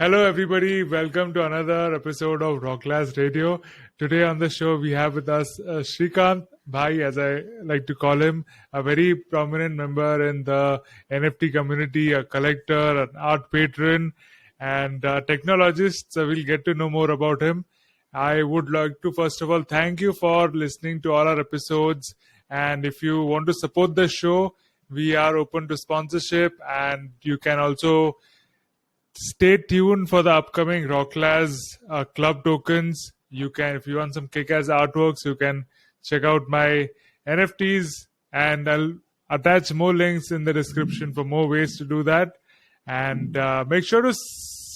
Hello, everybody. Welcome to another episode of Rocklaz Radio. Today on the show, we have with us Srikanth Bhai, as I like to call him, a very prominent member in the NFT community, a collector, an art patron, and a technologist. So we'll get to know more about him. I would like to, first of all, thank you for listening to all our episodes. And if you want to support the show, we are open to sponsorship, and you can also stay tuned for the upcoming Rocklaz club tokens. You can, if you want some Kickass artworks, you can check out my NFTs, and I'll attach more links in the description for more ways to do that. And make sure to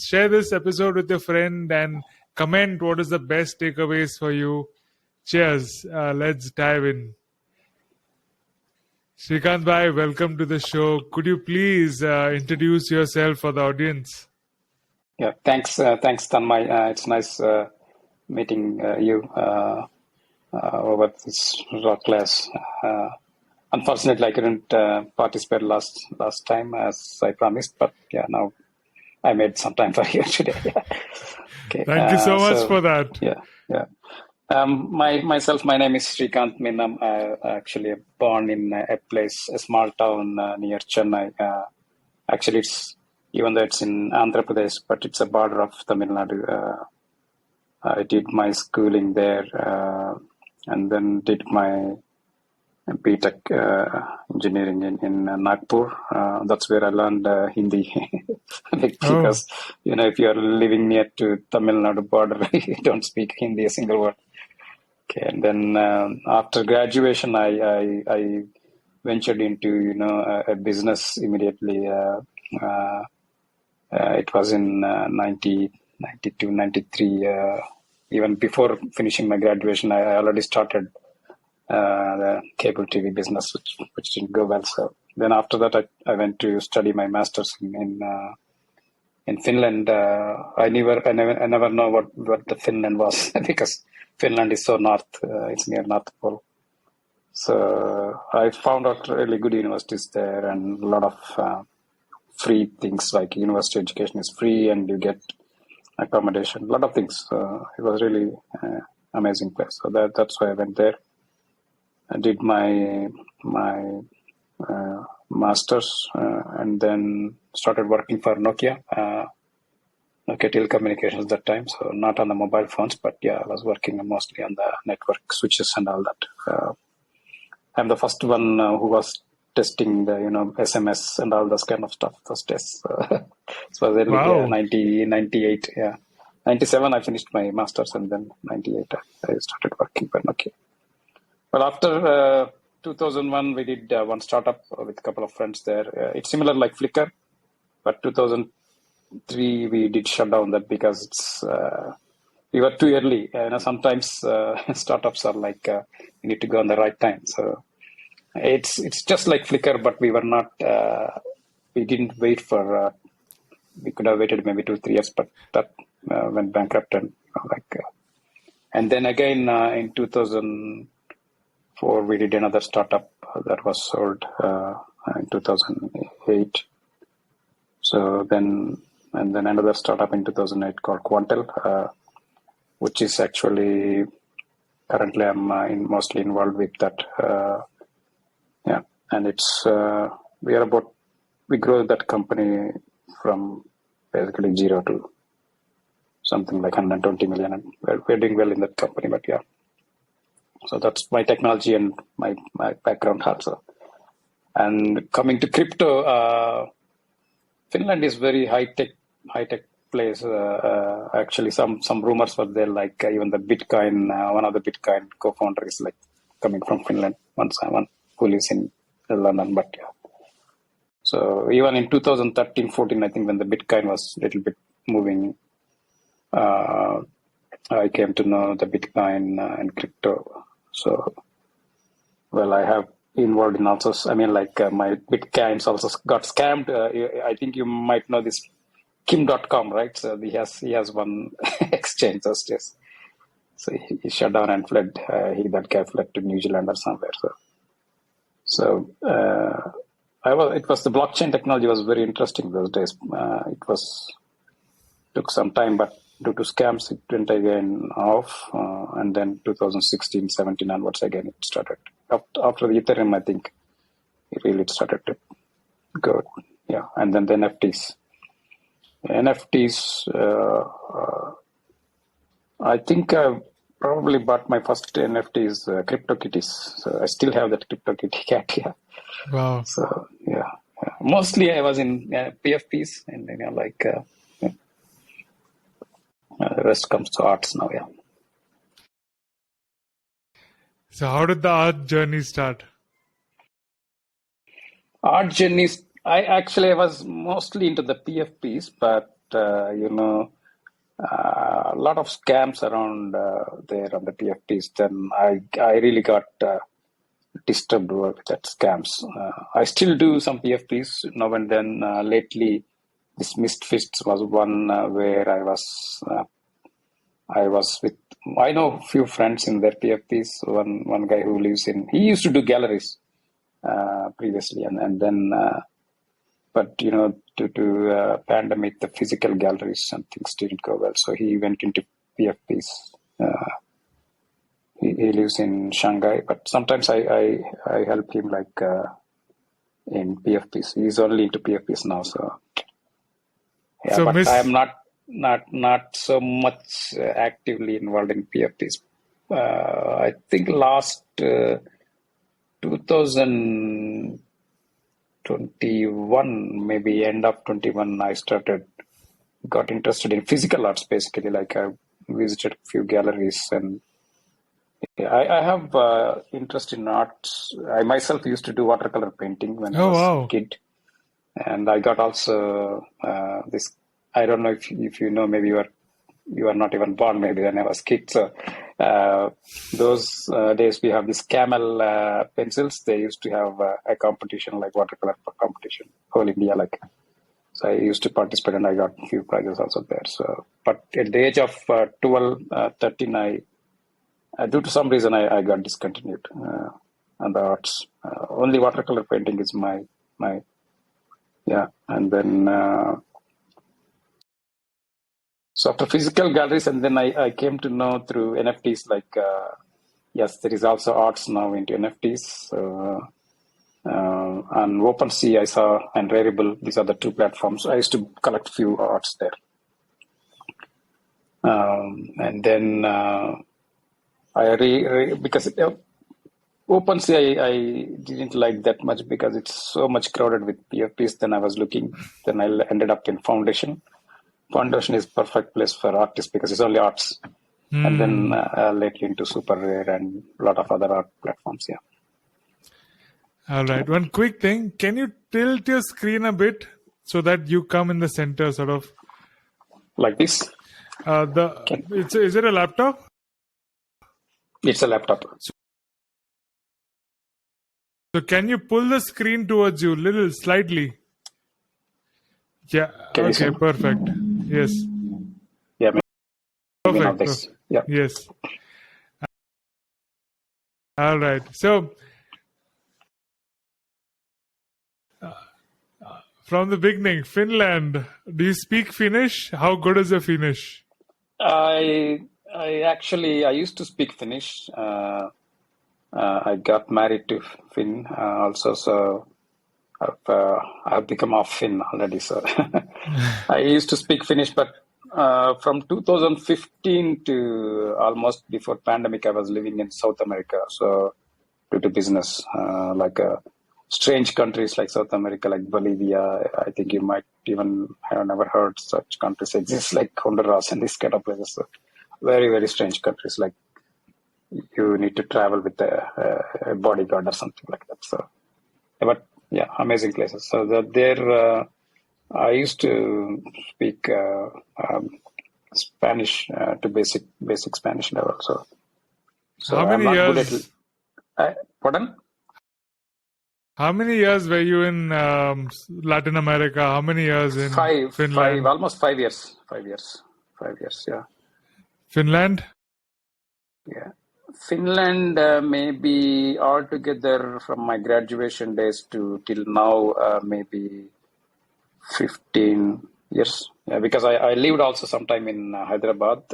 share this episode with your friend and comment what is the best takeaways for you. Cheers. Let's dive in. Srikanth Bhai, welcome to the show. Could you please introduce yourself for the audience? Yeah, thanks, Tanmay. It's nice meeting you over this Rocklaz. Unfortunately, I couldn't participate last time as I promised, but yeah, now I made some time for you today. Okay. Thank you so much for that. Yeah. My name is Srikanth Minnam. Actually born in a small town near Chennai. Actually, even though it's in Andhra Pradesh, but it's a border of Tamil Nadu. I did my schooling there and then did my B.Tech engineering in Nagpur. That's where I learned Hindi because, if you're living near to Tamil Nadu border, you don't speak Hindi a single word. Okay, and then after graduation, I ventured into, a business immediately. It was in 92, 93. Even before finishing my graduation, I already started the cable TV business, which didn't go well. So then after that, I went to study my master's in Finland. I never know what the Finland was because Finland is so north. It's near North Pole. So I found out really good universities there and a lot of free things, like university education is free and you get accommodation, a lot of things. It was really amazing place. So that's why I went there. I did my master's and then started working for Nokia telecommunications that time. So not on the mobile phones, but yeah, I was working mostly on the network switches and all that. I'm the first one who was testing the SMS and all those kind of stuff, those tests. It was early 98. 97 I finished my master's, and then 98 I started working for Nokia. Well, after 2001 we did one startup with a couple of friends there. It's similar like Flickr, but 2003 we did shut down that because it's we were too early. Sometimes startups are like you need to go on the right time. So it's just like Flickr, but we were not. We didn't wait for. We could have waited maybe 2-3 years, but that went bankrupt and and then again in 2004 we did another startup that was sold in 2008. So then another startup in 2008 called Quantel, which is actually currently I'm mostly involved with that. And it's we grow that company from basically zero to something like 120 million, and we're doing well in that company. But yeah, so that's my technology and my background also. And coming to crypto, Finland is very high tech place. Actually, some rumors were there, like even the Bitcoin. One of the Bitcoin co-founders is like coming from Finland. One who lives in London, but yeah. So even in 2013-14, I think when the Bitcoin was a little bit moving, I came to know the Bitcoin and crypto. So, well, I have involved in also, my Bitcoins also got scammed. I think you might know this Kim.com, right? So he has one exchange those days. So he shut down and fled. That guy fled to New Zealand or somewhere. So it was the blockchain technology was very interesting those days. It was took some time, but due to scams, it went again off. And then 2016, 17 onwards, again, it started. After the Ethereum, I think it really started to go. Yeah. And then the NFTs. I think I probably bought my first NFTs, CryptoKitties. So I still have that CryptoKitty cat. Yeah. Wow. So yeah. Mostly I was in PFPs, and the rest comes to arts now. Yeah. So how did the art journey start? Art journeys. I was mostly into the PFPs, but a lot of scams around there on the PFPs. Then I really got disturbed with that scams. I still do some PFPs now and then. Lately, this Misfits was one where I was with. I know a few friends in their PFPs. One guy who lives he used to do galleries previously, and then. But due to pandemic, the physical galleries and things didn't go well. So he went into PFPs. He lives in Shanghai, but sometimes I help him in PFPs. He's only into PFPs now. So yeah, So but I am not so much actively involved in PFPs. I think last 2021, maybe end of 21, I got interested in physical arts, basically. Like I visited a few galleries, and I have interest in arts. I myself used to do watercolor painting when I was a kid. And I got also this, I don't know if you know, maybe you are not even born, maybe when I was a kid. So those days we have these camel pencils. They used to have a competition, like watercolor competition, whole India. So I used to participate, and I got a few prizes also there. So, but at the age of 12, 13, due to some reason, I got discontinued on the arts. Only watercolor painting is my yeah. And then so after physical galleries, and then I came to know through NFTs, yes, there is also arts now into NFTs. And OpenSea I saw, and Rarible, these are the two platforms. I used to collect few arts there. And then because OpenSea I didn't like that much because it's so much crowded with PFPs. Then I ended up in Foundation. Foundation is perfect place for artists because it's only arts. And then lately into Super Rare and a lot of other art platforms. Yeah. All right. One quick thing. Can you tilt your screen a bit so that you come in the center, sort of? Like this? Is it a laptop? It's a laptop. So can you pull the screen towards you slightly? Yeah. Okay, perfect. Yes. Yeah, maybe perfect. Not this. Yeah. Yes. All right. So from the beginning, Finland. Do you speak Finnish? How good is your Finnish? I used to speak Finnish. I got married to Finn also, so I've become a Finn already. So I used to speak Finnish, but from 2015 to almost before pandemic, I was living in South America. So due to business, strange countries like South America, like Bolivia, I think you might even have never heard such countries exist, like Honduras and these kind of places. So very, very strange countries. Like you need to travel with a bodyguard or something like that. So, but yeah, amazing places. So there, I used to speak Spanish to basic Spanish level. So how many years? Pardon? How many years were you in Latin America? How many years in Finland? Almost 5 years. 5 years. 5 years, yeah. Finland? Yeah. Finland, maybe altogether from my graduation days till now, maybe 15 years. Yeah, because I lived also sometime in Hyderabad,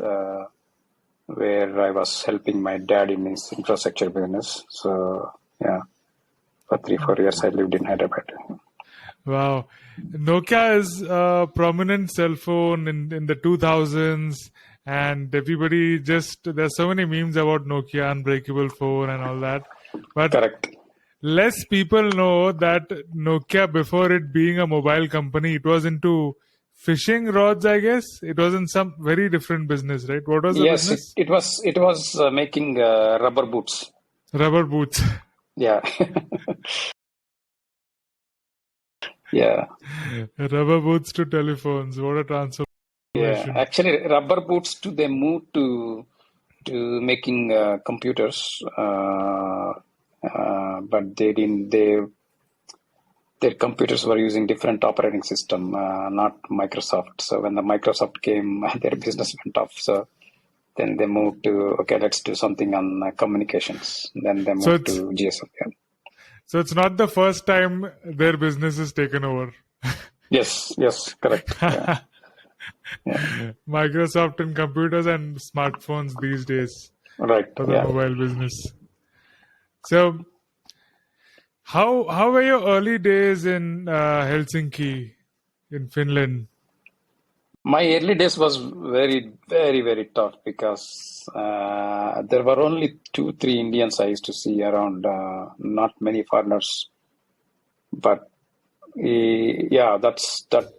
where I was helping my dad in his infrastructure business. So yeah, for 3-4 years I lived in Hyderabad. Wow. Nokia is a prominent cell phone in the 2000s, and everybody there's so many memes about Nokia, unbreakable phone, and all that. But Correct. less people know that Nokia, before it being a mobile company, it was into fishing rods, I guess. It was in some very different business, right? What was the Yes, business? it was making rubber boots. Rubber boots. Yeah. Yeah. Rubber boots to telephones. What a transformation. Yeah. Actually, rubber boots they moved to making computers, but they didn't. Their computers were using different operating system, not Microsoft. So when the Microsoft came, their business went off. So then they moved to, okay, let's do something on communications. Then they moved to GSM. Yeah. So it's not the first time their business is taken over. Yes, correct. Yeah. Yeah. Microsoft in computers and smartphones these days. Right. For the mobile business. So how were your early days in Helsinki, in Finland? My early days was very, very, very tough because there were only 2-3 Indians I used to see around, not many foreigners. But that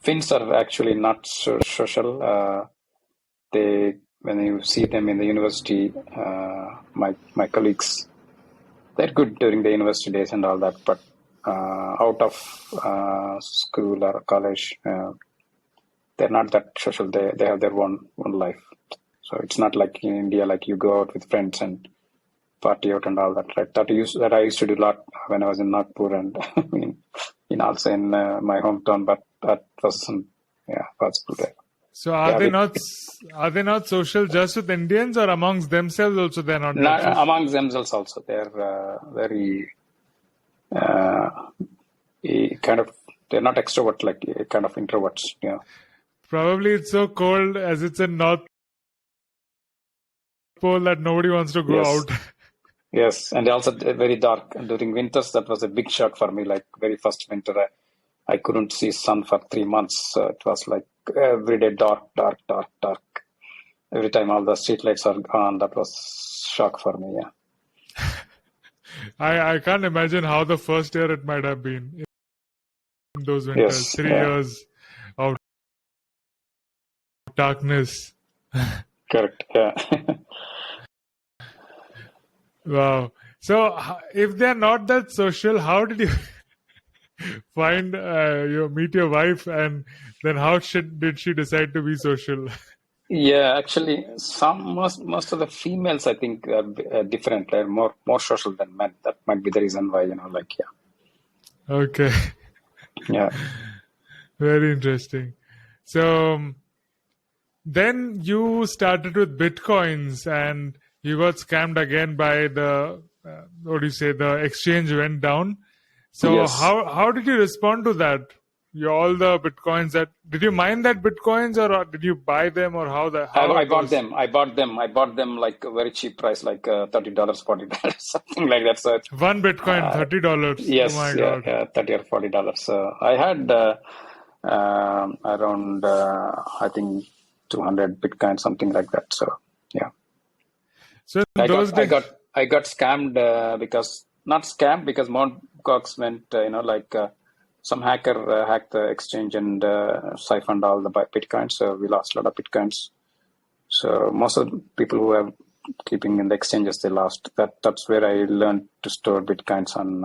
Finns are actually not so social. When you see them in the university, my colleagues, they're good during the university days and all that, but out of school or college, they're not that social. They have their own life. So it's not like in India, like you go out with friends and party out and all that, right? That I used to do a lot when I was in Nagpur and also in my hometown, but that wasn't possible there. So are they not social just with Indians, or amongst themselves also they're not? Amongst themselves also, they're very kind of, they're not extrovert, like kind of introverts. Yeah. Probably it's so cold as it's in North Pole that nobody wants to go out. Yes, and also very dark. And during winters, that was a big shock for me. Like very first winter, I couldn't see sun for 3 months. So it was like every day dark. Every time all the street lights are gone, that was shock for me. Yeah. I can't imagine how the first year it might have been in those winters. Yes, 3 years of darkness. Correct. Yeah. Wow. So if they're not that social, how did you find meet your wife, and then how did she decide to be social? Yeah, actually, most of the females, I think, are different. They're more social than men. That might be the reason why, Okay. Yeah. Very interesting. So then you started with Bitcoins, and you got scammed again by the the exchange went down. So yes. how did you respond to that? All the Bitcoins did you mine that Bitcoins, or did you buy them, or how I bought them. I bought them like a very cheap price, like $30, $40, something like that. So one Bitcoin, $30. Yes, oh my God. $30 or $40. So I had around I think 200 Bitcoin, something like that. So yeah. So I got scammed because Mt. Gox went some hacker hacked the exchange and siphoned all the Bitcoins. So we lost a lot of Bitcoins. So most of the people who are keeping in the exchanges, they lost. That's where I learned to store Bitcoins on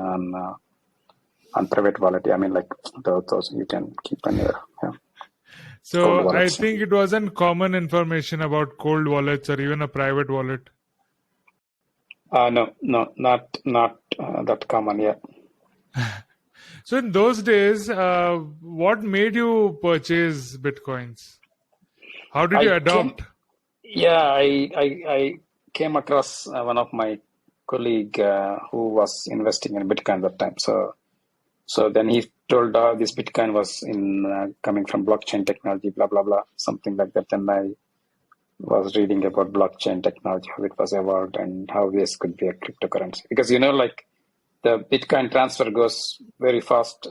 private wallet. I mean, like those you can keep anywhere. Yeah. So I think it wasn't common information about cold wallets or even a private wallet. No, not that common yet. So in those days, what made you purchase Bitcoins? How did you adopt? I came across one of my colleague who was investing in Bitcoin at that time. So then he told this Bitcoin was coming from blockchain technology, blah, blah, blah, something like that. And I was reading about blockchain technology, how it was evolved and how this could be a cryptocurrency. Because, like the Bitcoin transfer goes very fast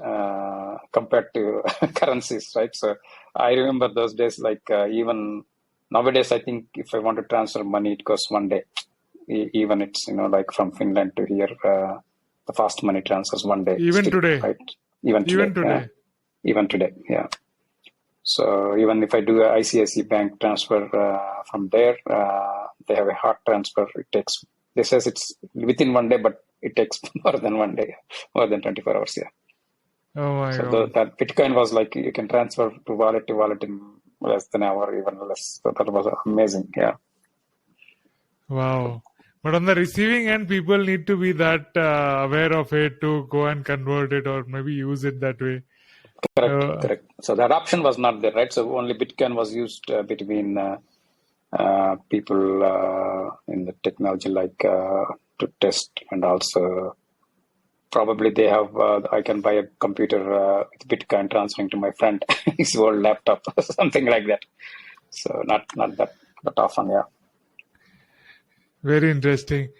compared to currencies, right? So I remember those days, like even nowadays, I think if I want to transfer money, it goes one day. Even it's, like from Finland to here, the fast money transfers one day. Even still, today. right? Even today. Even today, yeah. So even if I do a ICICI bank transfer from there, they have a hard transfer. They says it's within one day, but it takes more than one day, more than 24 hours, yeah. Oh my So God. that Bitcoin was like, you can transfer to wallet in less than an hour, even less. So that was amazing, yeah. Wow. But on the receiving end, people need to be that aware of it to go and convert it or maybe use it that way. Correct. So the adoption was not there, right? So only Bitcoin was used between people in the technology, like to test, and also probably they have. I can buy a computer with Bitcoin transferring to my friend his old laptop, something like that. So not that often, yeah. Very interesting.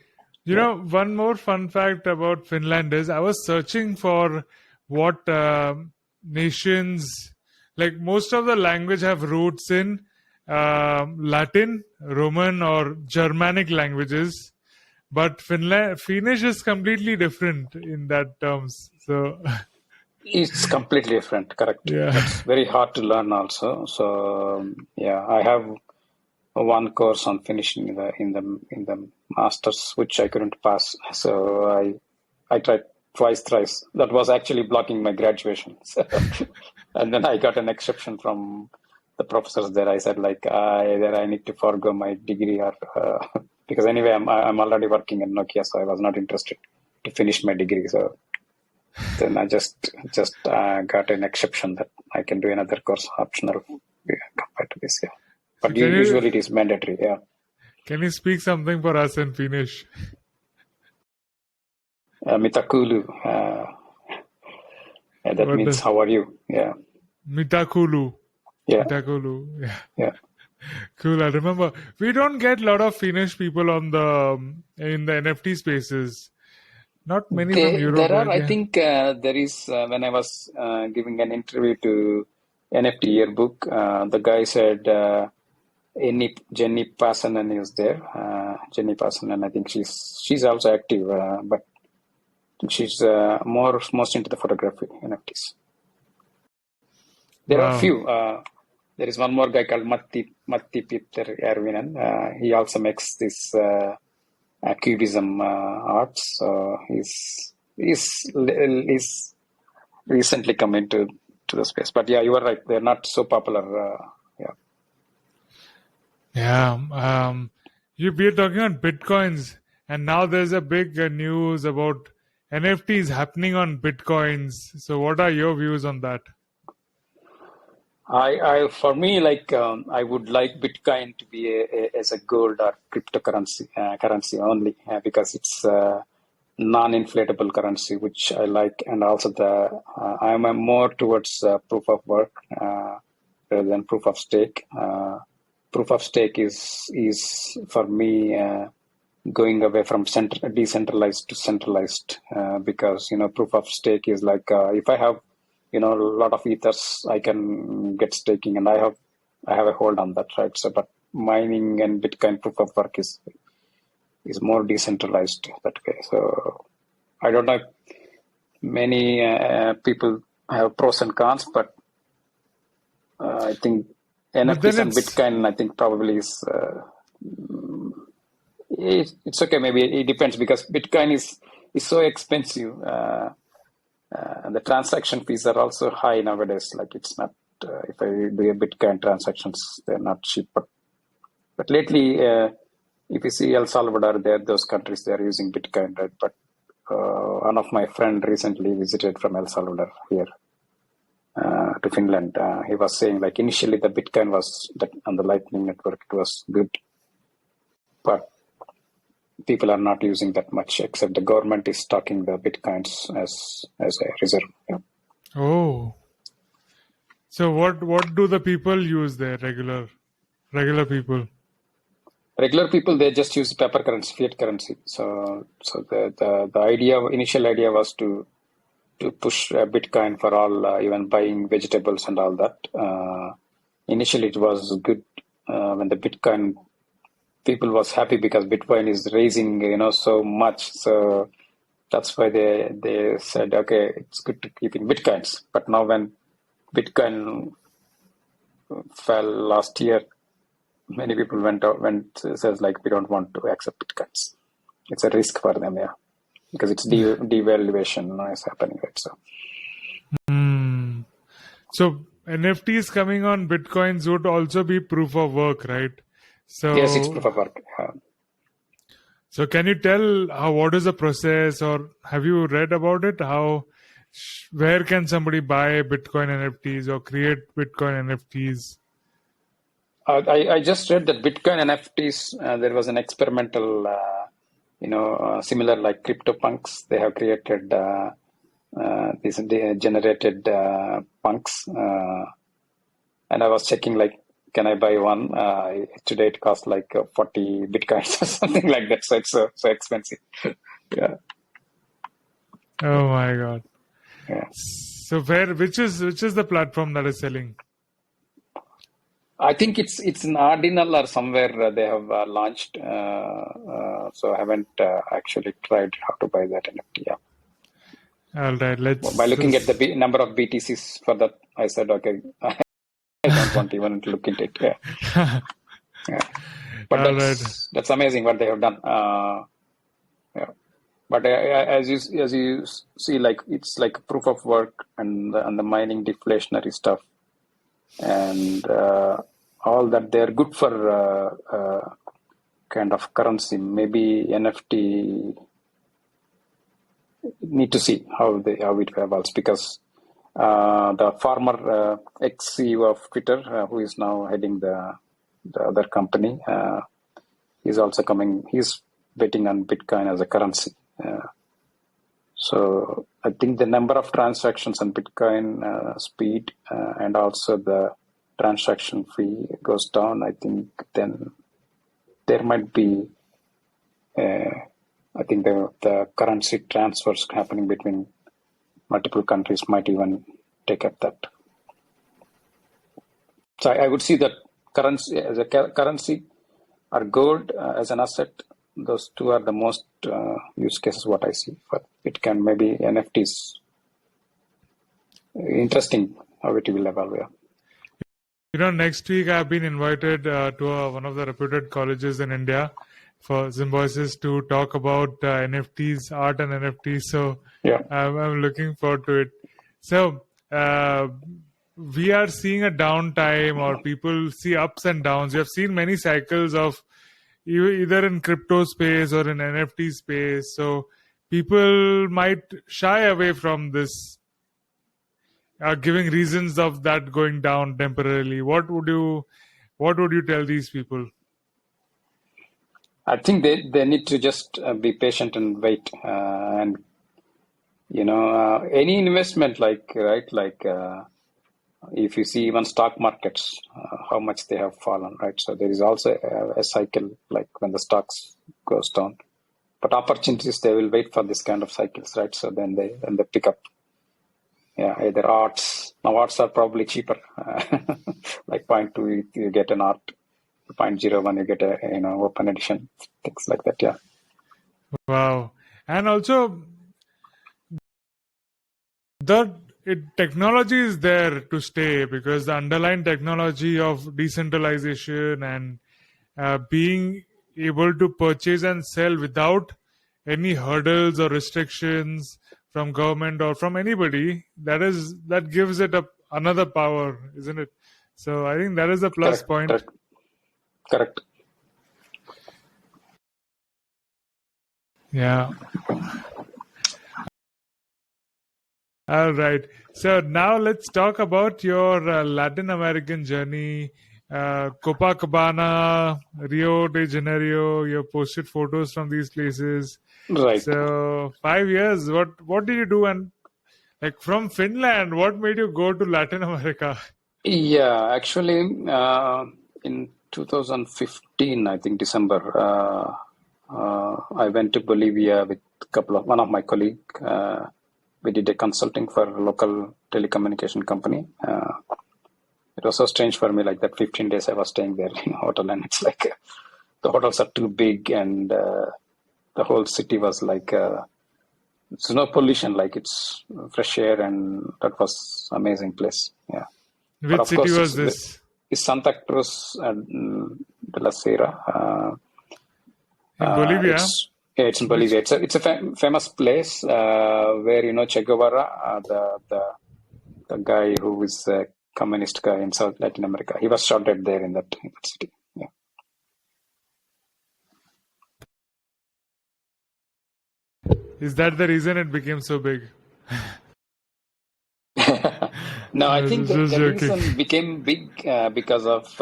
One more fun fact about Finland is I was searching for what nations, like most of the language have roots in Latin, Roman, or Germanic languages, but Finnish is completely different in that terms. So It's completely different, correct. yeah. It's very hard to learn also. So yeah, I have one course on Finnish in the masters, which I couldn't pass. So I tried thrice. That was actually blocking my graduation. So, and then I got an exception from the professors there. I said like either I need to forego my degree or because anyway I'm already working in Nokia, so I was not interested to finish my degree. So then I just got an exception that I can do another course optional compared to this. Yeah. So But usually it is mandatory, yeah. Can you speak something for us in Finnish? Mitakulu. That means how are you? Yeah. Mitakulu. Yeah. Mitakulu. Yeah. Yeah. Cool. I remember we don't get a lot of Finnish people in the NFT spaces. Not many from Europe. There are, I think there is, when I was giving an interview to NFT Yearbook, the guy said Jenny Pasanen is there. Jenny Pasanen, I think she's also active, but she's most into the photography NFTs. There are a few. There is one more guy called Matti Peter Järvinen. He also makes this cubism arts. So he's recently come into the space. But yeah, you are right. They're not so popular. Yeah. We're talking on Bitcoins, and now there's a big news about NFTs happening on Bitcoins. So what are your views on that? For me, like I would like Bitcoin to be as a gold or cryptocurrency currency only because it's a non-inflatable currency, which I like, and also I'm more towards proof of work rather than proof of stake. Proof of stake is for me going away from decentralized to centralized because proof of stake is like if I have a lot of ethers, I can get staking, and I have a hold on that, right? So, but mining and Bitcoin proof of work is more decentralized that way. So, I don't know if many people have pros and cons, but I think NFTs and Bitcoin, I think probably is it's okay. Maybe it depends because Bitcoin is so expensive. And the transaction fees are also high nowadays. Like it's not, if I do a Bitcoin transactions, they're not cheap. But lately, if you see El Salvador, those countries, they're using Bitcoin, right? But one of my friend recently visited from El Salvador here to Finland. He was saying like initially the Bitcoin was on the Lightning Network, it was good. But people are not using that much, except the government is stocking the Bitcoins as a reserve. Yeah. Oh. So what do the people use there? Regular people. Regular people, they just use paper currency, fiat currency. So the initial idea was to push Bitcoin for all, even buying vegetables and all that. Initially, it was good when the Bitcoin people was happy because Bitcoin is raising, so much. So that's why they said, okay, it's good to keep in Bitcoins. But now when Bitcoin fell last year, many people says like, we don't want to accept Bitcoins. It's a risk for them, yeah, because it's devaluation is happening, right? So. So NFTs coming on Bitcoins would also be proof of work, right? So Yes, it's proof of work. So can you tell what is the process, or have you read about it? Where can somebody buy Bitcoin NFTs or create Bitcoin NFTs? I just read that Bitcoin NFTs, there was an experimental, similar like CryptoPunks. They have created these generated punks. And I was checking, like, can I buy one? Today it costs like 40 Bitcoins or something like that. So it's so expensive. Yeah. Oh my God. Yeah. So which is the platform that is selling? I think it's in Ordinal or somewhere they have launched. So I haven't actually tried how to buy that NFT. Yeah. All right. By looking at the number of BTCs for that, I said, okay, I don't want even to look into it. Yeah. Yeah. But that's amazing what they have done. Yeah. But as you see, like, it's like proof of work and the mining deflationary stuff, and all that, they're good for kind of currency. Maybe NFT, need to see how it evolves, because the former ex-CEO of Twitter, who is now heading the other company, is also coming. He's betting on Bitcoin as a currency. So I think the number of transactions on Bitcoin, speed, and also the transaction fee goes down. I think then there might be, I think the currency transfers happening between multiple countries might even take up that. So I would see that currency as a currency, or gold as an asset. Those two are the most use cases what I see. But it can maybe NFTs. Interesting how it will evolve. Yeah. Next week I've been invited to one of the reputed colleges in India for Symbiosis to talk about NFTs, art and NFTs. So yeah. I'm looking forward to it. So we are seeing a downtime, or people see ups and downs. We have seen many cycles of either in crypto space or in NFT space. So people might shy away from this, giving reasons of that going down temporarily. What would you tell these people? I think they need to just be patient and wait. And any investment, if you see even stock markets, how much they have fallen, right? So there is also a cycle, like when the stocks goes down. But opportunities, they will wait for this kind of cycles, right? So then they pick up. Yeah, either arts. Now arts are probably cheaper. Like 0.2, you get an art. 0.01, you get a open edition, things like that. Yeah. Wow. And also technology is there to stay, because the underlying technology of decentralization and being able to purchase and sell without any hurdles or restrictions from government or from anybody, that gives it another power, isn't it? So I think that is a plus point. Correct. Yeah. All right. So now let's talk about your Latin American journey. Copacabana, Rio de Janeiro. You posted photos from these places. Right. So 5 years. What did you do, and Like from Finland, what made you go to Latin America? Yeah, actually, in 2015, I think December, I went to Bolivia with one of my colleague. We did a consulting for a local telecommunication company. It was so strange for me, like that 15 days I was staying there in a hotel, and it's like the hotels are too big, and the whole city was like there's no pollution, like it's fresh air, and that was amazing place. Yeah, but Which of city course was this? it's Santa Cruz de la Sierra. In Bolivia? It's in Bolivia. It's a famous place where Che Guevara, the guy who is a communist guy in South Latin America, he was shot dead there in that city. Yeah. Is that the reason it became so big? No, I I think was just the joking. reason became big because of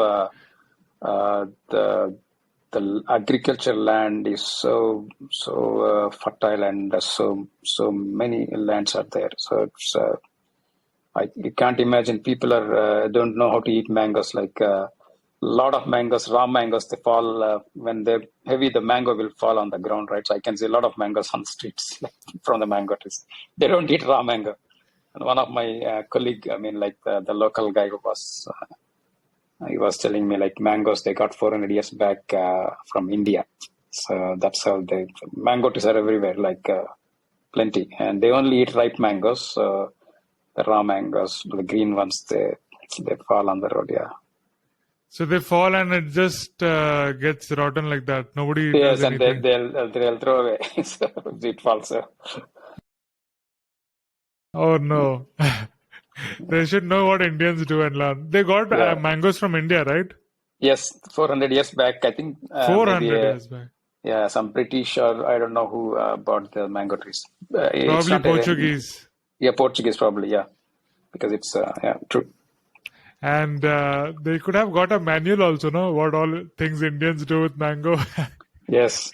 the agriculture land is so fertile, and so many lands are there. So it's you can't imagine people don't know how to eat mangoes. Like a lot of mangoes, raw mangoes, they fall when they're heavy. The mango will fall on the ground, right? So I can see a lot of mangoes on the streets from the mango trees. They don't eat raw mango. And one of my colleague, I mean, like the local guy who was, he was telling me like mangoes they got 400 years back from India. So that's how mango trees are everywhere, like plenty, and they only eat ripe mangoes. So the raw mangoes, the green ones, they fall on the road. Yeah. So they fall and it just gets rotten like that. Nobody Yes, does and anything. they'll throw away. So it falls. Oh no. They should know what Indians do and learn. They got Yeah. mangoes from India, right? Yes, 400 years back, I think 400 years back. yeah, some British or I don't know who bought the mango trees. It's Probably not Portuguese. Yeah, Portuguese probably, yeah, because it's yeah, true. And they could have got a manual also, no? What all things Indians do with mango. Yes,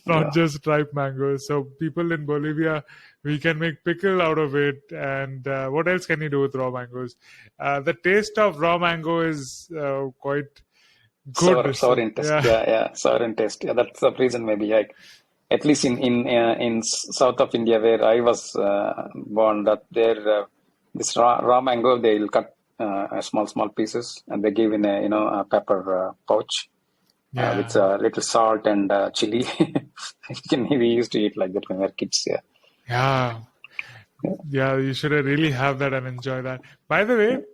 Not yeah. just ripe mangoes. So people in Bolivia, we can make pickle out of it. And what else can you do with raw mangoes? The taste of raw mango is quite good. Sour So, in taste. yeah. Yeah, sour in taste. Yeah, that's the reason maybe. Like, at least in south of India where I was born, that there this raw mango they'll cut small pieces, and they give in a pepper pouch with Yeah. little salt and chili. We used to eat like that when we were kids. Yeah. Yeah. Yeah, you should really have that and enjoy that. By the way,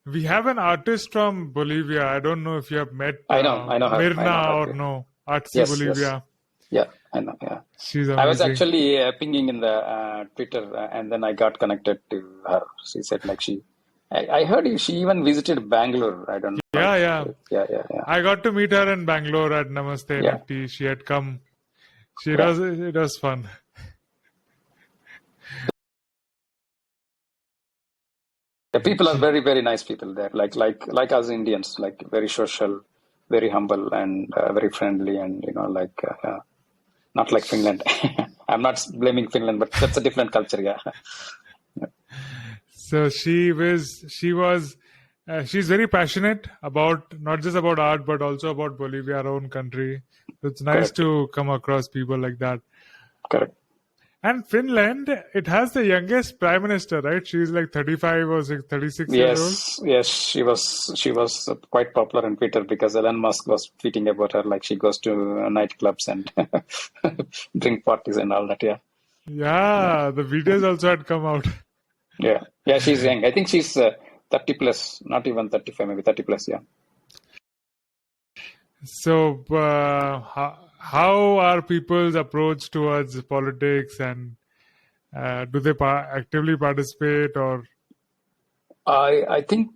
we have an artist from Bolivia. I don't know if you have met I know her. I know Mirna her. or Yeah. no. Artsy Yes. Bolivia. Yeah, I know. Yeah. She's I was amazing. actually pinging in the Twitter, and then I got connected to her. She said like I heard she even visited Bangalore. I don't know. Yeah. Yeah. I got to meet her in Bangalore at Namaste Yeah. NFT. She had come. Yeah. It was fun. The people are very, very nice people there. Like us Indians, like very social, very humble, and very friendly, and not like Finland. I'm not blaming Finland, but that's a different culture. Yeah. So she's very passionate about not just about art but also about Bolivia, our own country. So it's nice Correct. to come across people like that. Correct. And Finland, it has the youngest prime minister, right? She's like 35 or 36 years old. Yes. She was quite popular on Twitter because Elon Musk was tweeting about her, like she goes to nightclubs and drink parties and all that. Yeah. Yeah, the videos also had come out. Yeah. She's young. I think she's 30 plus, not even 35, maybe 30 plus. Yeah. So, how are people's approach towards politics, and do they actively participate or? I think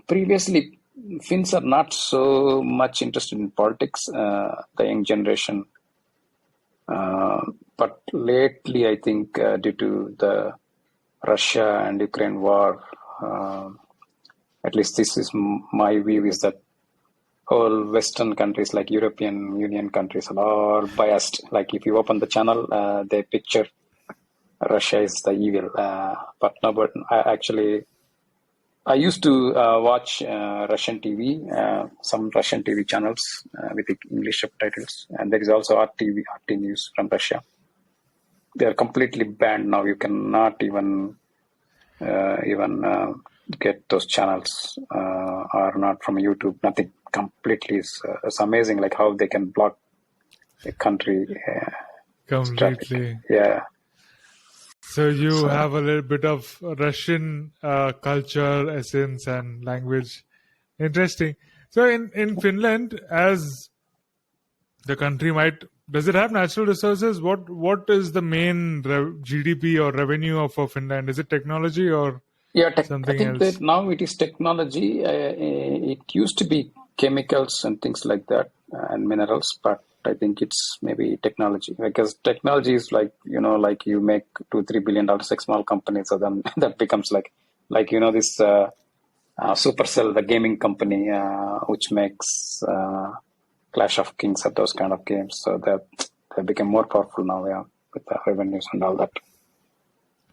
previously Finns are not so much interested in politics, the young generation. But lately, I think due to the Russia and Ukraine war, at least this is my view, is that all Western countries like European Union countries are biased. Like if you open the channel, they picture Russia is the evil. But no, but I used to watch Russian TV, some Russian TV channels with English subtitles, and there is also RT News from Russia. They are completely banned now. You cannot even get those channels, or not from YouTube. Nothing. Completely, it's amazing, like how they can block a country. Completely. Yeah. So you have a little bit of Russian culture, essence, and language. Interesting. So in Finland, as the country does it have natural resources? What is the main GDP or revenue for Finland? Is it technology or something I think else? that now it is technology. It used to be chemicals and things like that, and minerals, but I think it's maybe technology, because technology is like you make $2-3 billion a small company, so then that becomes like this Supercell, the gaming company, which makes Clash of Kings and those kind of games. So they become more powerful now, with the revenues and all that.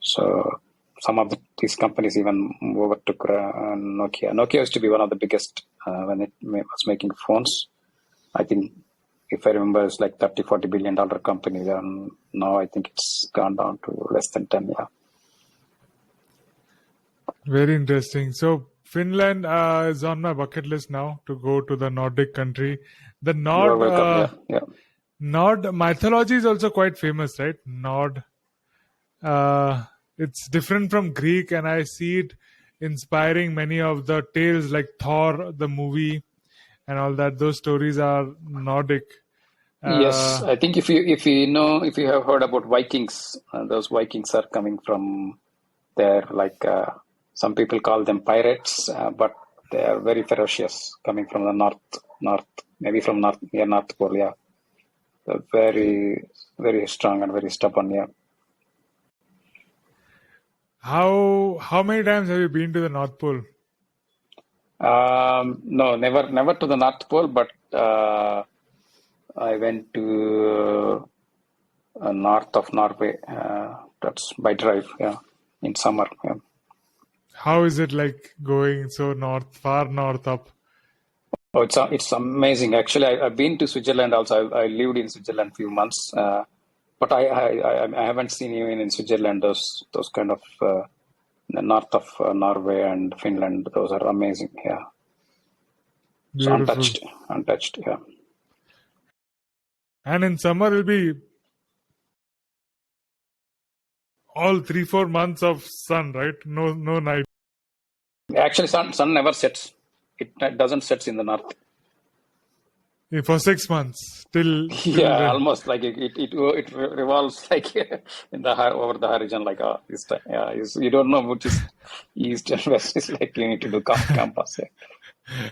So some of these companies even overtook Nokia. Nokia used to be one of the biggest when it was making phones. I think, if I remember, it's like $30-40 billion company. Now I think it's gone down to less than 10. Yeah. Very interesting. So Finland is on my bucket list now to go to the Nordic country. The Nord, You are welcome. Yeah. Nord mythology is also quite famous, right? Nord. It's different from Greek, and I see it inspiring many of the tales like Thor, the movie, and all that. Those stories are Nordic. Yes, I think if you have heard about Vikings, those Vikings are coming from there. Like some people call them pirates, but they are very ferocious, coming from the north, maybe from near North Pole. Yeah, they're very, very strong and very stubborn. Yeah. How many times have you been to the North Pole? No, never to the North Pole, but I went to north of Norway. That's by drive, in summer. Yeah. How is it like going so far north up? Oh, it's amazing. Actually, I've been to Switzerland also. I lived in Switzerland few months, but I haven't seen even in Switzerland those kind of north of Norway and Finland. Those are amazing. Yeah, it's Beautiful. untouched. Yeah. And in summer it'll be all 3-4 months of sun, right? No night. Actually, sun never sets. It doesn't set in the north. For 6 months till Yeah, almost like it revolves like over the horizon, like this time. Yeah, you don't know which is east and west. It's like you need to do compass. Yeah.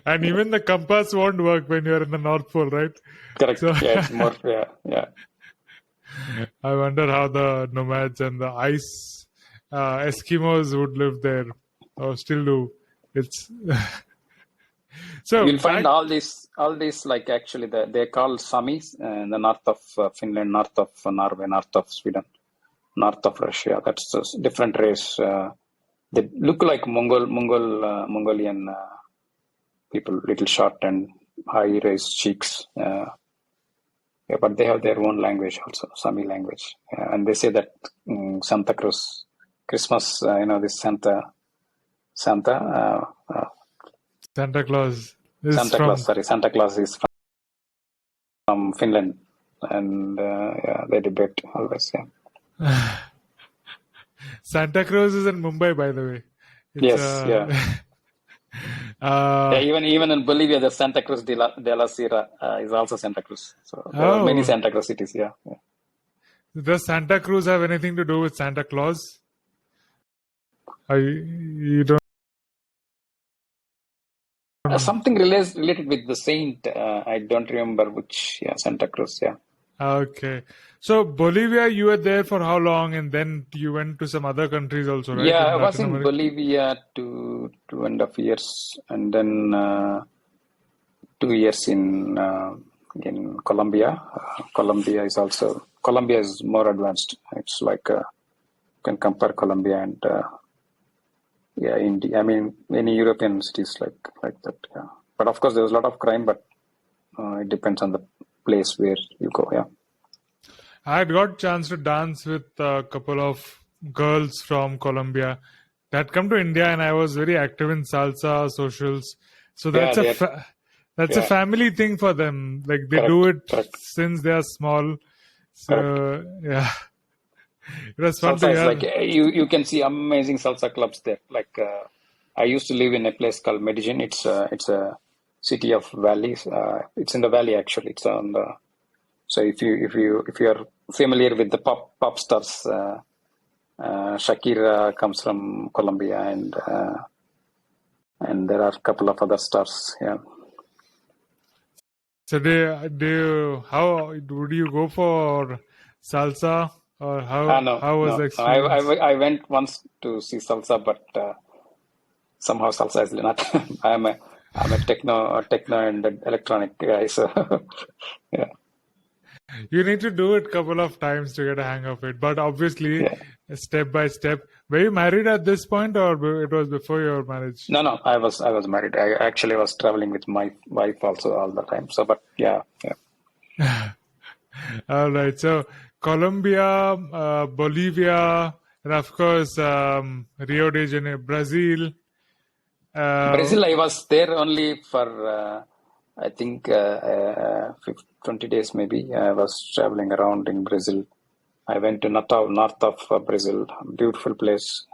And even the compass won't work when you're in the North Pole, right? Correct. So Yeah, it's more. Yeah. I wonder how the nomads and the ice Eskimos would live there, or still do. It's so you'll find all these like actually they're called Samis in the north of Finland, north of Norway, north of Sweden, north of Russia. That's a different race. They look like Mongolian people, little short and high raised cheeks. But they have their own language also, Sami language, and they say that Santa Cruz, Christmas, this Santa Claus is Santa Claus is from Finland, and they debate always. Yeah. Santa Cruz is in Mumbai, by the way. Yes. Even in Bolivia, the Santa Cruz de la Sierra is also Santa Cruz. So there are many Santa Cruz cities. Yeah. Does Santa Cruz have anything to do with Santa Claus? You don't. Something related with the saint. I don't remember which. Yeah, Santa Cruz. Yeah. Okay. So Bolivia, you were there for how long, and then you went to some other countries also, right? Yeah, I was in Bolivia 2.5 years, and then 2 years in Colombia. Colombia is more advanced. It's like can compare Colombia and India. I mean, any European cities like that. Yeah, but of course there was a lot of crime, but it depends on the place where you go. Yeah. I had got chance to dance with a couple of girls from Colombia that come to India, and I was very active in salsa socials. So Yeah, that's a family thing for them. Like they do it correct. since they are small. Correct. So yeah, it was fun to Salsa is hear. like you can see amazing salsa clubs there. Like I used to live in a place called Medellin. It's a city of valleys. It's in the valley actually. It's on the so if you are familiar with the pop stars, Shakira comes from Colombia, and there are a couple of other stars. Yeah. So how would you go for salsa, or No, how was no. the experience? I went once to see salsa, but somehow salsa is not. I'm a techno and electronic guy, so yeah. You need to do it couple of times to get a hang of it, but obviously, Yeah. step by step. Were you married at this point, or it was before your marriage? No, I was married. I actually was traveling with my wife also all the time. So, but yeah. All right. So Colombia, Bolivia, and of course Rio de Janeiro, Brazil. Brazil, I was there only for I think 20 days maybe. I was traveling around in Brazil. I went to Natal, north of Brazil. Beautiful place.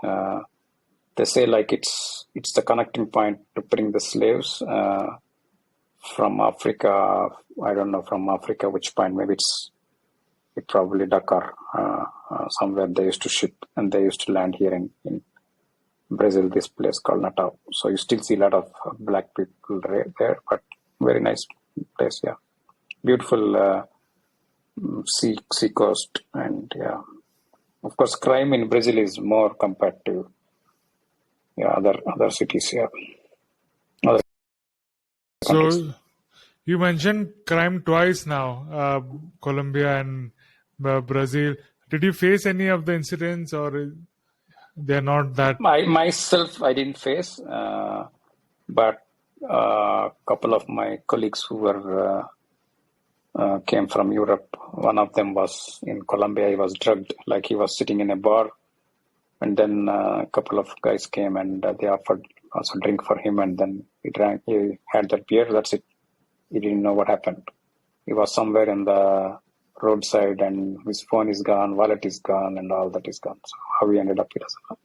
They say like it's the connecting point to bring the slaves from Africa. I don't know from Africa which point. Maybe it's probably Dakar, somewhere they used to ship and they used to land here in Brazil, this place called Natal. So you still see a lot of black people there, but very nice place. Yeah, beautiful sea coast, and yeah, of course, crime in Brazil is more compared to other cities. Yeah, other countries. So you mentioned crime twice now, Colombia and Brazil. Did you face any of the incidents, or they're not that? Myself, I didn't face, but a couple of my colleagues who were came from Europe. One of them was in Colombia. He was drugged, like he was sitting in a bar, and then a couple of guys came and they offered also drink for him, and then he drank. He had that beer. That's it. He didn't know what happened. He was somewhere in the roadside, and his phone is gone, wallet is gone, and all that is gone. So how he ended up, he doesn't know.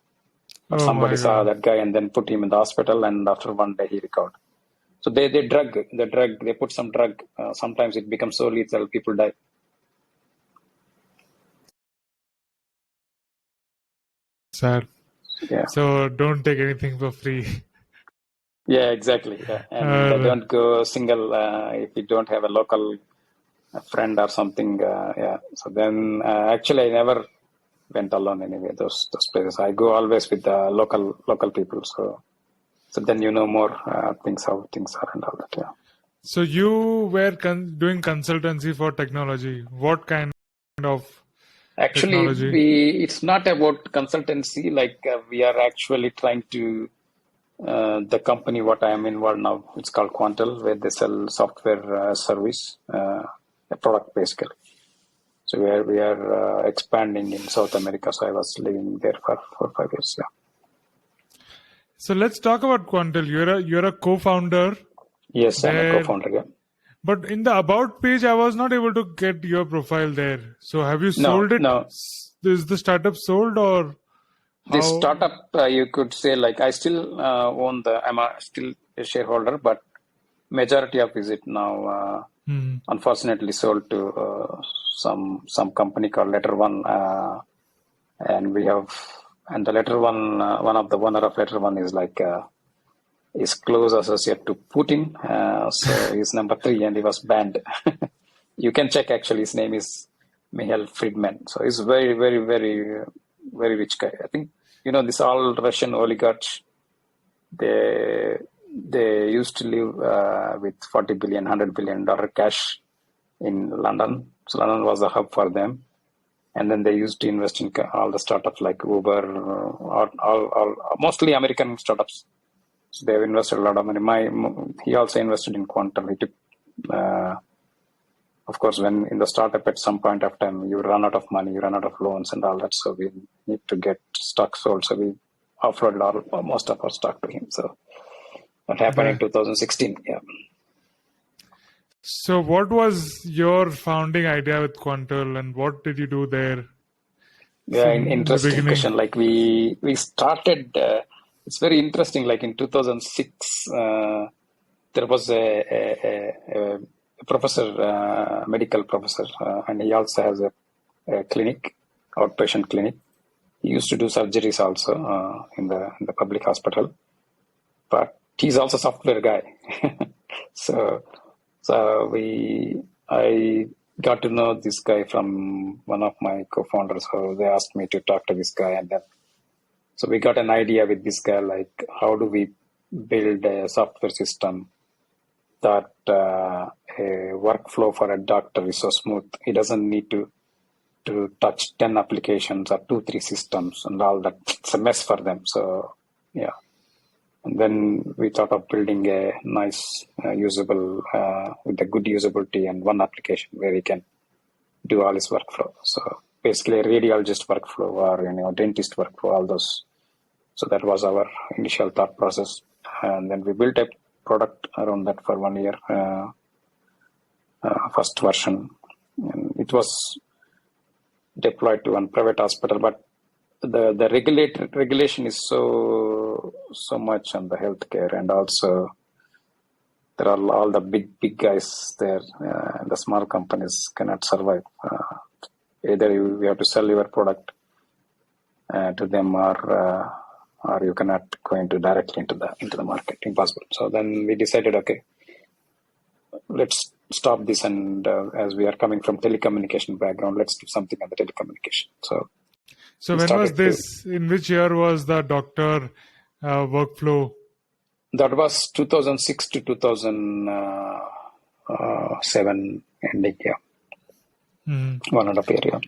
But Oh somebody my saw God. that guy and then put him in the hospital, and after one day he recovered. So they put some drug. Sometimes it becomes so lethal, people die. Sad. Yeah. So don't take anything for free. Yeah, exactly. Yeah. And Uh, don't go single if you don't have a local friend or something. Yeah. So then actually I never went alone anyway. Those places I go always with the local people. So then you know more things, how things are and all that. Yeah. so you were doing consultancy for technology. What kind of Actually, technology? it's not about consultancy. Like we are actually trying to the company what I am involved now. It's called Quantel, where they sell software service, a product basically. So we are expanding in South America. So I was living there for 4 or 5 years. Yeah. So let's talk about Quantel. You're a co-founder Yes, I'm a there, co-founder. Yeah. but in the about page, I was not able to get your profile there. So have you sold it? No. Is the startup sold, or This how? startup, you could say, like I still I'm still a shareholder, but majority of it now, unfortunately, sold to some company called Letter One, and the Letter One, one of the owner of Letter One is like is close associate to Putin, so he's number 3, and he was banned. You can check actually. His name is Mihail Friedman. So he's very, very, very, very rich guy. I think this all Russian oligarchs. They used to live with $40 billion, $100 billion cash in London. So London was a hub for them. And then they used to invest in all the startups like Uber, mostly American startups. So they've invested a lot of money. He also invested in Quantel. He took, of course, when in the startup at some point of time, you run out of money, you run out of loans and all that. So we need to get stock sold. So we offloaded most of our stock to him. So that happened in 2016. Yeah. So what was your founding idea with Quantel and what did you do there? Yeah, interesting question. Like we started, it's very interesting. Like in 2006, there was a professor, medical professor, and he also has a clinic, outpatient clinic. He used to do surgeries also in the public hospital, but he's also a software guy. So I got to know this guy from one of my co-founders. So they asked me to talk to this guy, and then so we got an idea with this guy, like how do we build a software system that a workflow for a doctor is so smooth. He doesn't need to touch 10 applications or 2-3 systems and all that. It's a mess for them. So yeah. And then we thought of building a nice, usable, with a good usability and one application where he can do all his workflow. So basically a radiologist workflow or, dentist workflow, all those. So that was our initial thought process. And then we built a product around that for 1 year, first version. And it was deployed to one private hospital, but the regulation is so much on the healthcare, and also there are all the big guys there. The small companies cannot survive. Either you have to sell your product to them, or you cannot go directly into the market. Impossible. So then we decided, okay, let's stop this, and as we are coming from telecommunication background, let's do something on the telecommunication. So when was this? In which year was the doctor workflow? That was 2006 to 2007 ending. Yeah, 1.5 year. Yeah.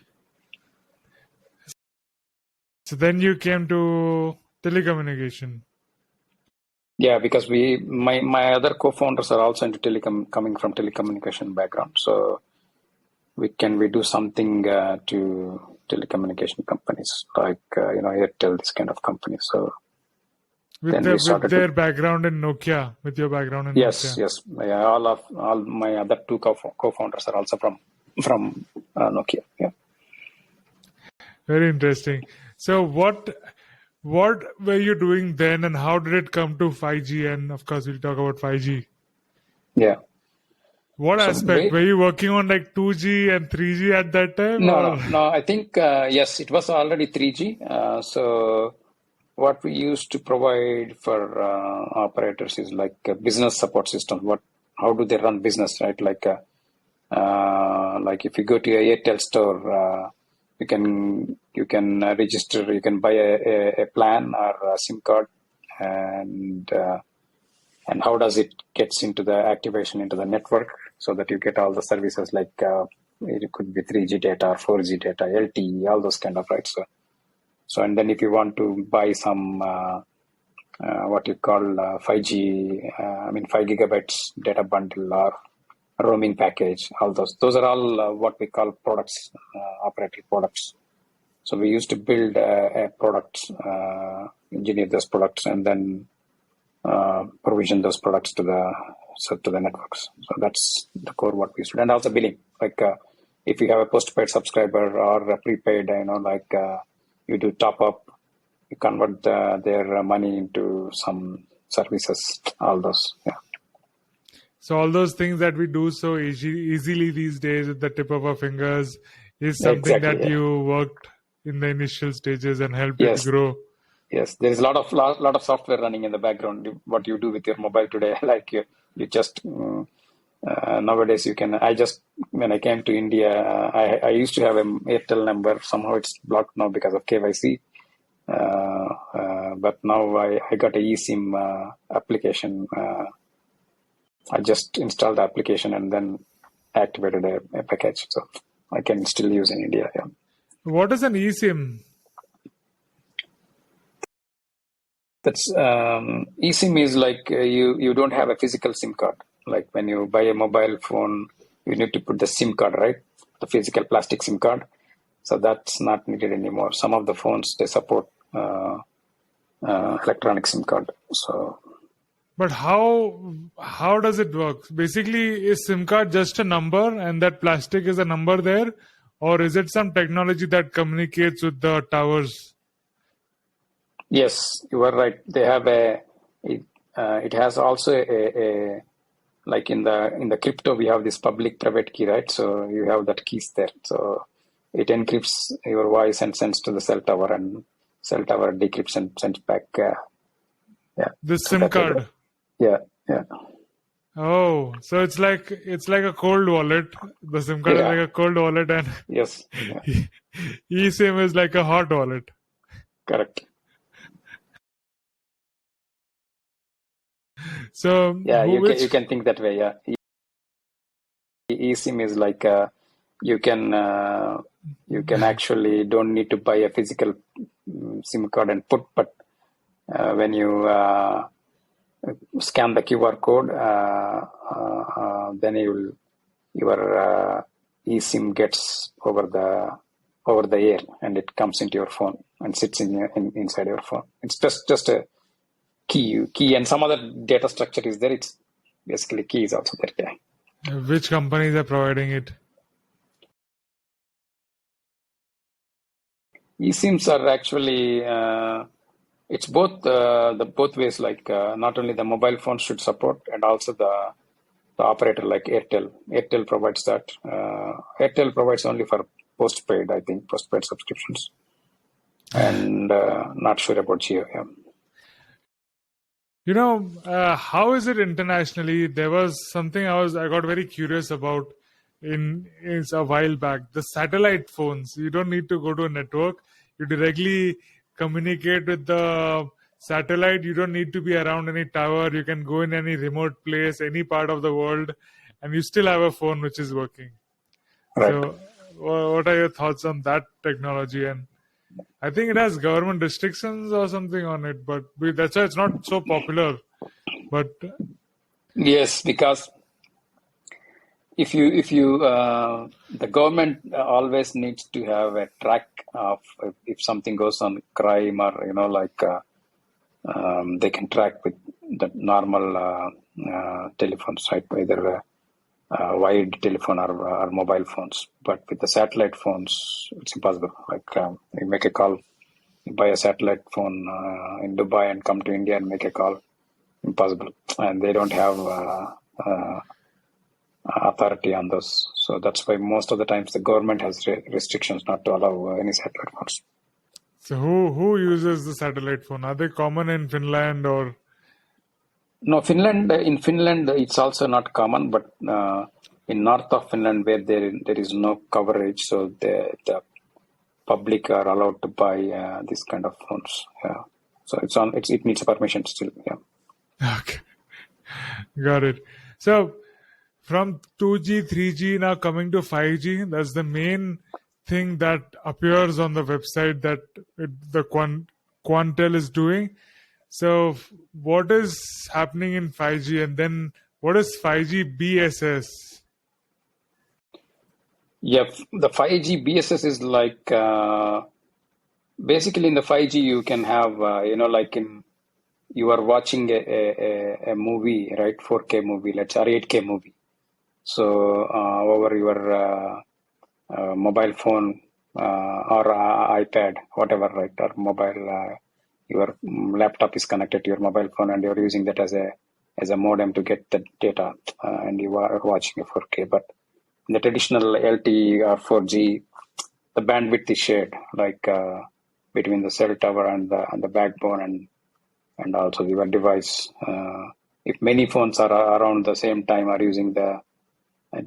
So then you came to telecommunication. Yeah, because my other co-founders are also into coming from telecommunication background. So we do something to telecommunication companies like Airtel, this kind of companies. So with their background in Nokia, with your background in Nokia. Yes. Yeah, all my other two co-founders are also from Nokia. Yeah. Very interesting. So what were you doing then, and how did it come to 5G? And of course, we'll talk about 5G. Yeah. What aspect? Were you working on like 2G and 3G at that time? No. I think, yes, it was already 3G. So what we used to provide for operators is like a business support system. How do they run business, right? Like if you go to a Airtel store, you can register, you can buy a plan or a SIM card, and how does it gets into the activation into the network so that you get all the services like it could be 3G data, 4G data, LTE, all those kind of, right? So and then if you want to buy some what you call 5G, 5 gigabytes data bundle or roaming package, all those are all what we call products, operator products. So we used to build a product, engineer those products, and then provision those products to the networks. So that's the core what we used to do. And also billing, like if you have a postpaid subscriber or a prepaid, you do top up, you convert their money into some services, all those. Yeah. So all those things that we do so easily these days with the tip of our fingers is something that you worked in the initial stages and helped it grow. Yes, there is a lot of software running in the background. What you do with your mobile today, like you just nowadays you can. When I came to India, I used to have an Airtel number. Somehow it's blocked now because of KYC. But now I got a eSIM application. I just installed the application and then activated a package, so I can still use in India. Yeah. What is an eSIM? That's eSIM is like you don't have a physical SIM card. Like when you buy a mobile phone, you need to put the SIM card, right? The physical plastic SIM card. So that's not needed anymore. Some of the phones they support electronic SIM card. So, But how does it work? Basically, is SIM card just a number, and that plastic is a number there, or is it some technology that communicates with the towers? yes, you are right. They have it has also a like in the crypto we have this public private key, right? So you have that keys there. So it encrypts your voice and sends to the cell tower, and cell tower decrypts and sends back. Yeah, The so SIM that way. card. Yeah, yeah, Oh, so it's like a cold wallet. The SIM card is yeah. like a cold wallet, and Yes, yeah, eSIM is like a hot wallet. correct. So, Yeah, you which can think that way. Yeah, eSIM is like you can actually don't need to buy a physical SIM card and put, but when you scan the QR code, then your eSIM gets over the air, and it comes into your phone and sits inside your phone. It's just a key, and some other data structure is there. It's basically key is also there. Yeah. which companies are providing it? eSIMs are actually it's both both ways. Like not only the mobile phone should support, and also the operator like Airtel. Airtel provides that. Airtel provides only for postpaid, I think, postpaid subscriptions, and not sure about Jio. Yeah. How is it internationally? There was something I got very curious about in a while back. The satellite phones. You don't need to go to a network. You directly communicate with the satellite. You don't need to be around any tower. You can go in any remote place, any part of the world, and you still have a phone which is working. Right. So, what are your thoughts on that technology? And I think it has government restrictions or something on it, but that's why it's not so popular. But Yes, because if you the government always needs to have a track of if something goes on crime, or like they can track with the normal telephones, right? Either wired telephone or mobile phones. But with the satellite phones, it's impossible. Like you make a call, you buy a satellite phone in Dubai and come to India and make a call, impossible. And they don't have authority on those. So that's why most of the times the government has restrictions not to allow any satellite phones. so who uses the satellite phone? Are they common in Finland or? No, in Finland, it's also not common, but in north of Finland, where there is no coverage, so the public are allowed to buy this kind of phones. Yeah, so it needs permission still. Yeah. Okay, got it. So from 2G, 3G now coming to 5G, that's the main thing that appears on the website that the Quantel is doing. So what is happening in 5G, and then what is 5G BSS? Yeah, the 5G BSS is like basically in the 5G you can have like you are watching a movie, right? 4K movie, let's say, or 8K movie. So over your mobile phone or iPad, whatever, right? Or mobile, your laptop is connected to your mobile phone, and you're using that as a modem to get the data, and you are watching a 4K. But in the traditional LTE or 4G, the bandwidth is shared, like between the cell tower and the backbone, and also your device. If many phones are around the same time are using the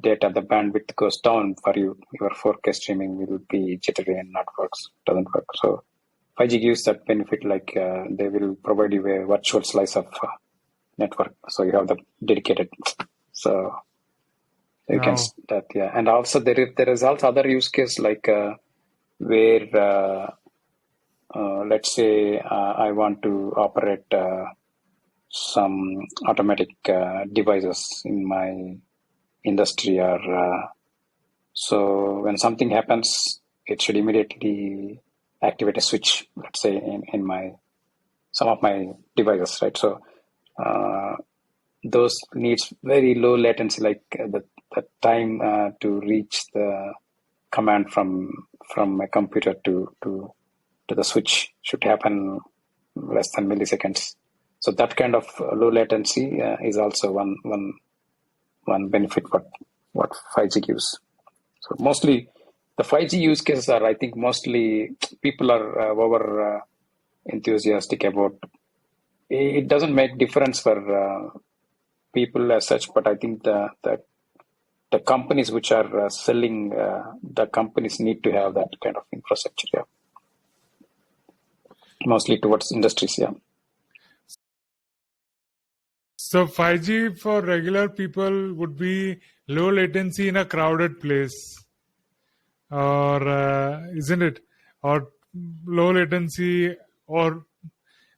data, the bandwidth goes down for you. Your 4K streaming will be jittery and not works. Doesn't work. So 5G gives that benefit, like they will provide you a virtual slice of network. So you have the dedicated. So you can that, yeah. And also there is also other use case, like where let's say I want to operate some automatic devices in my industry, or so when something happens, it should immediately activate a switch, let's say in some of my devices, right? So those needs very low latency, like the time to reach the command from a computer to the switch should happen less than milliseconds. So that kind of low latency is also one benefit what 5G gives. So mostly the 5G use cases are, I think, mostly people are over enthusiastic about. It doesn't make difference for people as such, but I think the companies which are selling, the companies need to have that kind of infrastructure. Yeah. Mostly towards industries. Yeah. So 5G for regular people would be low latency in a crowded place, or isn't it? Or low latency, or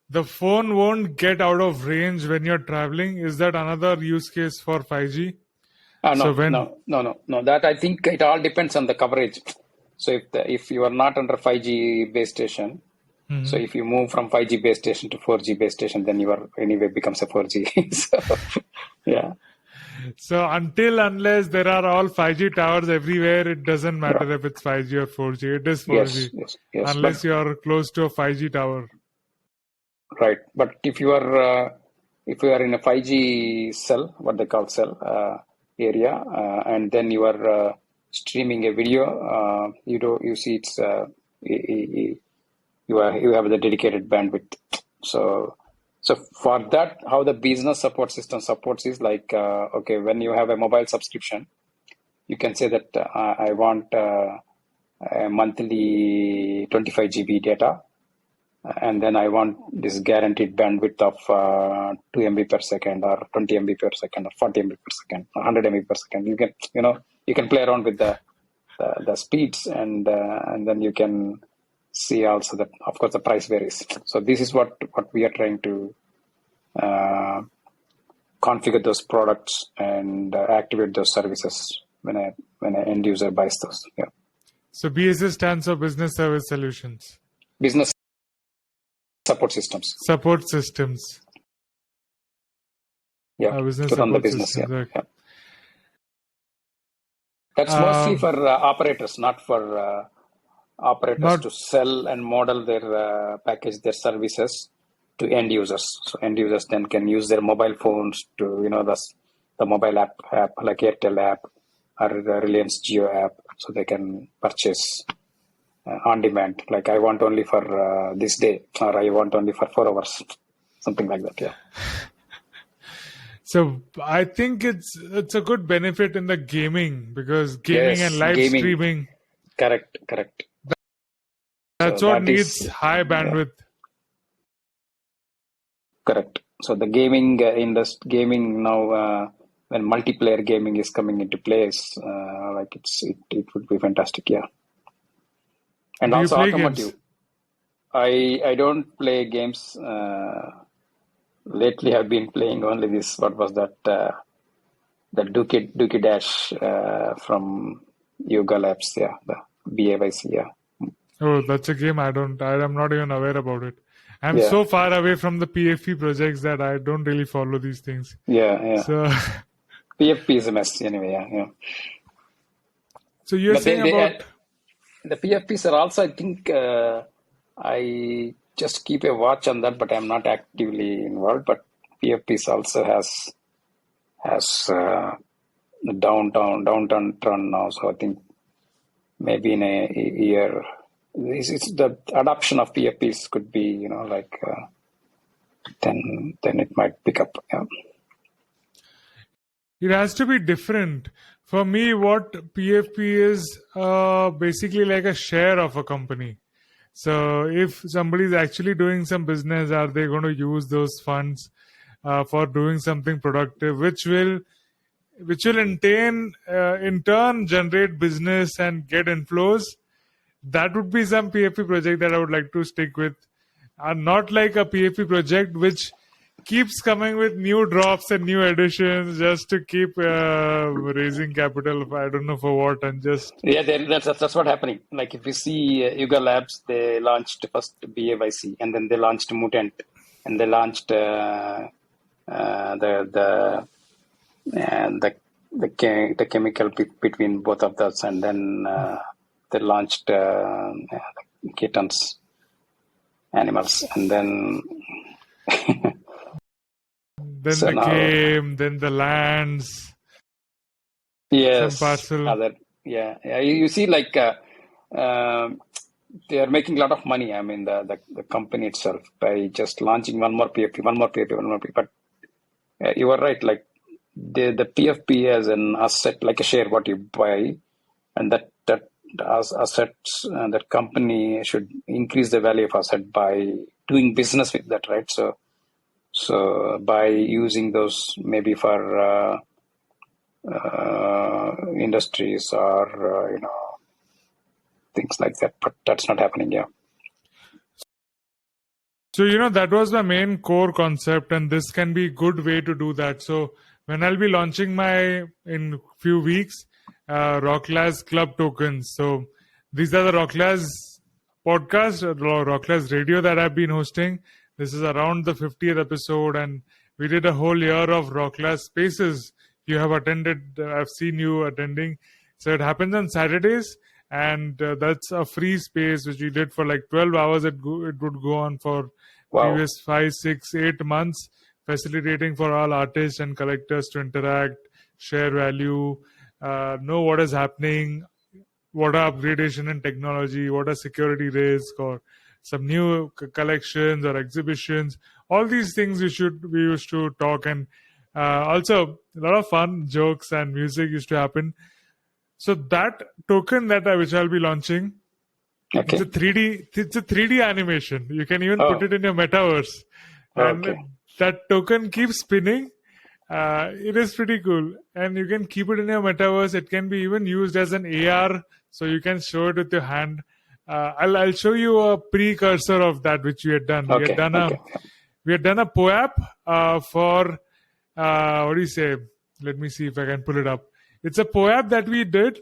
the phone won't get out of range when you're traveling. Is that another use case for 5G? No. That, I think, it all depends on the coverage. So if you are not under 5G base station, so if you move from 5G base station to 4G base station, then you are anyway becomes a 4G. So, yeah. So unless there are all 5G towers everywhere, it doesn't matter if it's 5G or 4G. It is 4G. Yes, unless you are close to a 5G tower. Right. But if you are in a 5G cell, what they call cell area, and then you are streaming a video, you see it's you have the dedicated bandwidth. So for that, how the business support system supports is like, okay, when you have a mobile subscription, you can say that I want a monthly 25 GB data, and then I want this guaranteed bandwidth of 2 MB per second, or 20 MB per second, or 40 MB per second, or 100 MB per second. You can play around with the speeds, and then you can see also that, of course, the price varies. So this is what we are trying to configure those products and activate those services when an end user buys those. Yeah. So BSS stands for Business Service Solutions. Business support systems. Support systems. Yeah. Business to run the support business. systems. Yeah. Okay. Yeah. That's mostly for operators, not for operators to sell and model their package their services to end users. So end users then can use their mobile phones to the mobile app like Airtel app or the Reliance Jio app, so they can purchase on demand. Like, I want only for this day, or I want only for 4 hours, something like that. Yeah. So I think it's a good benefit in the gaming, because gaming and live streaming. Correct. That's what needs high bandwidth. Yeah. Correct. So the gaming gaming now, when multiplayer gaming is coming into place, like it would be fantastic. Yeah. And also automotive. Games? I don't play games. Lately, I've been playing only this. What was that? The Dookie Dash from Yoga Labs. Yeah, the BAYC. Yeah. Oh, that's a game I'm not even aware about it. I'm so far away from the PFP projects that I don't really follow these things. Yeah. So PFP is a mess anyway. Yeah. So you're saying about the PFPs are also, I think, I just keep a watch on that, but I'm not actively involved. But PFPs also has downturn now. So I think maybe in a year, it's the adoption of PFPs could be, then it might pick up. Yeah. It has to be different. For me, what PFP is basically like a share of a company. So if somebody is actually doing some business, are they going to use those funds for doing something productive, which will in turn generate business and get inflows? that would be some PFP project that I would like to stick with. And not like a PFP project which keeps coming with new drops and new additions just to keep raising capital. I don't know for what, and just that's what happening. Like if you see Yuga Labs, they launched first BAYC, and then they launched Mutant, and they launched the chemical between both of those, and then they launched kittens, animals, and then then so the now, game, then the lands, yes, some parcel. other, yeah. You see, like they are making a lot of money. I mean, the company itself by just launching one more PFP. But you are right. Like the PFP as an asset, like a share, what you buy, and that as assets, that company should increase the value of asset by doing business with that, right? So by using those maybe for industries or things like that, but that's not happening. Yeah. So that was the main core concept, and this can be a good way to do that. So when I'll be launching in few weeks, Rocklaz Club tokens. So these are the Rocklaz podcast, Rocklaz Radio that I've been hosting. This is around the 50th episode, and we did a whole year of Rocklaz Spaces. You have attended, I've seen you attending. So it happens on Saturdays, and that's a free space which we did for like 12 hours. It would go on for previous 5, 6, 8 months, facilitating for all artists and collectors to interact, share value, know what is happening, what are upgradation in technology, what are security risk, or some new collections or exhibitions. All these things we used to talk, and also a lot of fun jokes and music used to happen. So that token which I'll be launching, it's a 3D animation. You can even put it in your metaverse, and that token keeps spinning. It is pretty cool, and you can keep it in your metaverse. It can be even used as an AR, so you can show it with your hand. I'll show you a precursor of that which we had done. We had done a POAP for what do you say? Let me see if I can pull it up. It's a POAP that we did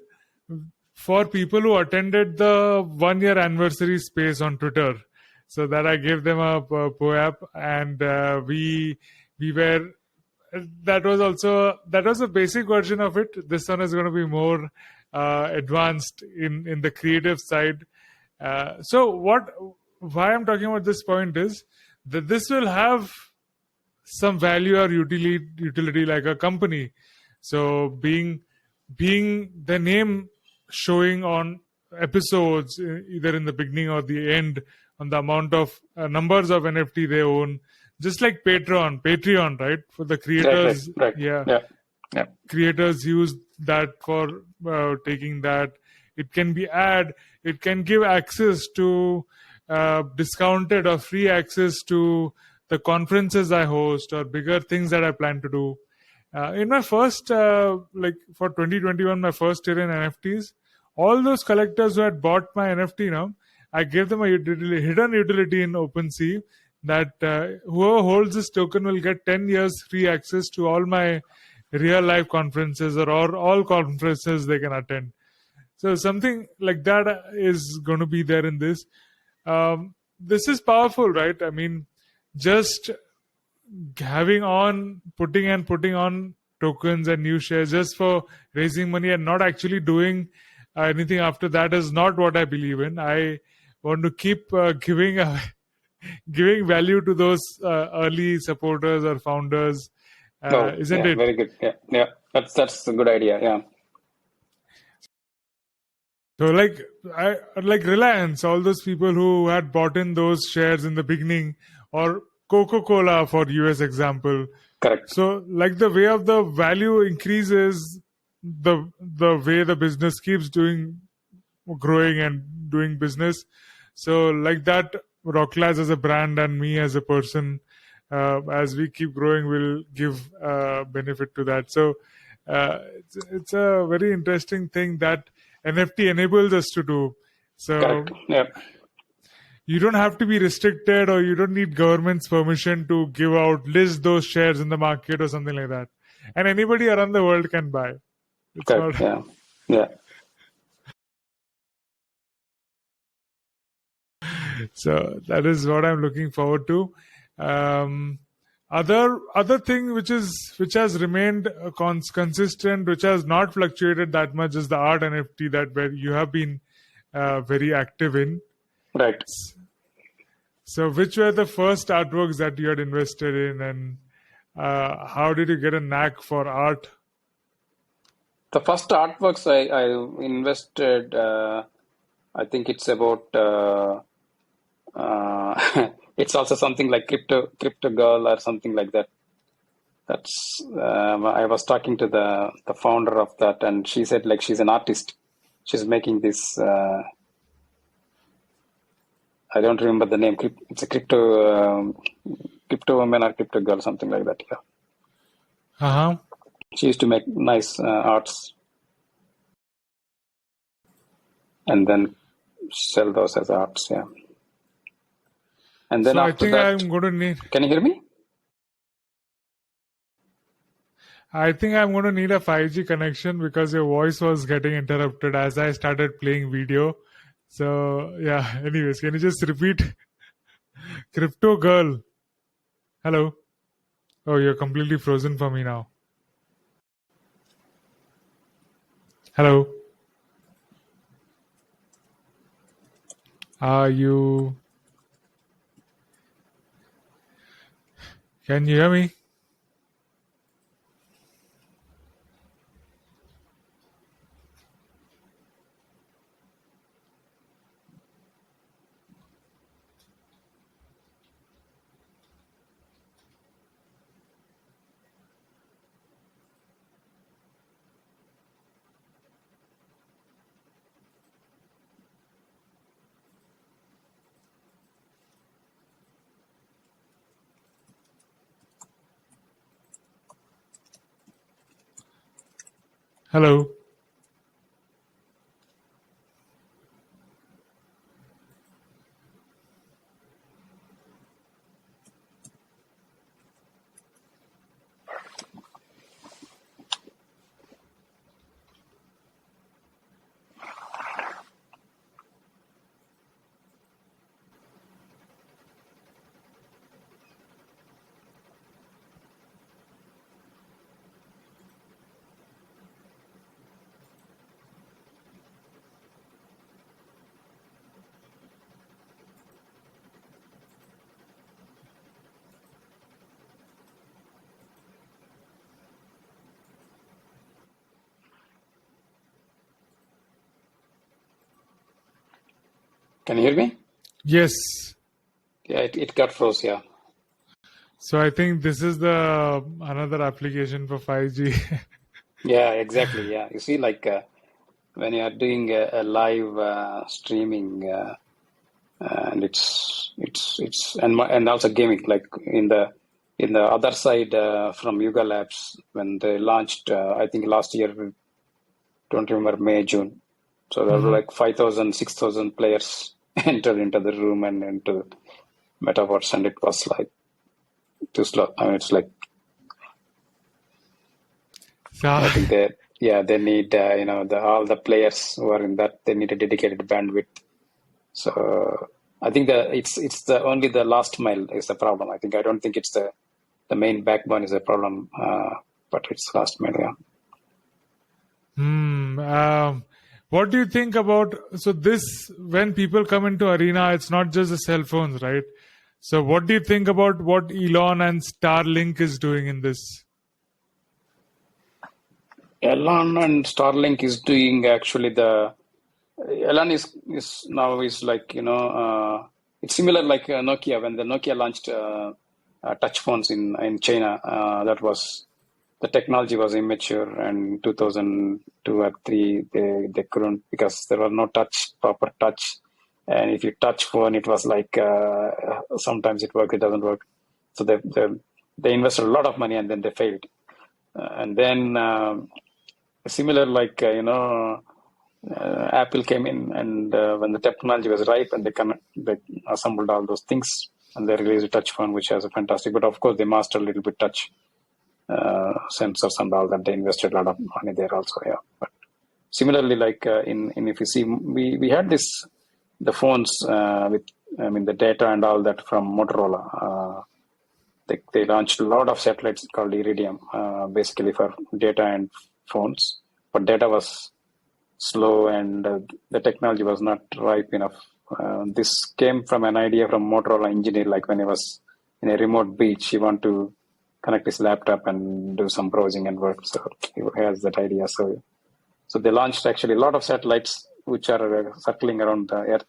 for people who attended the 1-year anniversary space on Twitter. So that I gave them a POAP, and we were. That was a basic version of it. This one is going to be more advanced in the creative side. So why I'm talking about this point is that this will have some value or utility like a company. So being the name showing on episodes, either in the beginning or the end, on the amount of numbers of NFT they own, just like Patreon, right? For the creators, right. Yeah. Creators use that for taking that. It can be it can give access to discounted or free access to the conferences I host or bigger things that I plan to do. In my first, like for 2021, my first year in NFTs, all those collectors who had bought my NFT, I gave them a hidden utility in OpenSea that whoever holds this token will get 10 years free access to all my real life conferences or all conferences they can attend. So something like that is going to be there in this. This is powerful, right? I mean, just putting on tokens and new shares just for raising money and not actually doing anything after that is not what I believe in. I want to keep giving value to those early supporters or founders. Isn't it? Very good. Yeah. That's a good idea. Yeah. So like Reliance, all those people who had bought in those shares in the beginning, or Coca-Cola for US example. Correct. So like the way of the value increases, the way the business keeps growing and doing business. So like that, Rocklaz as a brand and me as a person, as we keep growing, will give benefit to that. So it's a very interesting thing that NFT enables us to do. So Correct. Yeah. you don't have to be restricted, or you don't need government's permission to list those shares in the market or something like that. And anybody around the world can buy. It's Correct. not. Yeah. Yeah. So that is what I'm looking forward to. Um, other thing which has remained consistent, which has not fluctuated that much, is the art NFT that where you have been very active in. Right. So which were the first artworks that you had invested in, and how did you get a knack for art? The first artworks I invested, I think it's about, it's also something like crypto girl or something like that. That's, I was talking to the founder of that, and she said like she's an artist. She's making this, I don't remember the name. It's a crypto woman or crypto girl, something like that. Yeah. Uh-huh. She used to make nice arts and then sell those as arts. Yeah. And then So I after think that, I'm going to need. can you hear me? I think I'm going to need a 5G connection because your voice was getting interrupted as I started playing video. So yeah. Anyways, can you just repeat? Crypto girl. Hello. Oh, you're completely frozen for me now. Hello. Are you? Can you hear me? Hello. Can you hear me? Yes. Yeah, it got froze. Yeah. So I think this is the another application for 5G. Yeah, exactly. Yeah. You see, like when you are doing a live streaming, and and also gaming, like in the other side from Yuga Labs when they launched, I think last year, don't remember, May, June. So there were like 5,000, 6,000 players entered into the room and into metaverse, and it was like too slow. I mean, it's like, So I think they need, all the players who are in that, they need a dedicated bandwidth. So I think it's the only the last mile is the problem. I don't think it's the main backbone is a problem, but it's last mile. Yeah. what do you think about this? When people come into arena, it's not just the cell phones, right? So what do you think about what Elon and Starlink is doing in this? Elon and Starlink is doing actually Elon is now is like, it's similar like Nokia when the Nokia launched touch phones in China. That was the technology was immature, and 2002 or 3 they couldn't, because there was no proper touch, and if you touch phone it was like sometimes it works, it doesn't work. So they invested a lot of money and then they failed, and then similar like Apple came in, and when the technology was ripe, and they assembled all those things, and they released a touch phone, which has a fantastic. But of course, they mastered a little bit touch sensors and all that. They invested a lot of money there also. Yeah. But similarly, like in if you see, we had the phones with the data and all that from Motorola. They launched a lot of satellites called Iridium, basically for data and phones. But data was slow, and the technology was not ripe enough. This came from an idea from Motorola engineer, like when he was in a remote beach, he wanted to connect his laptop and do some browsing and work. So he has that idea. So they launched actually a lot of satellites which are circling around the Earth,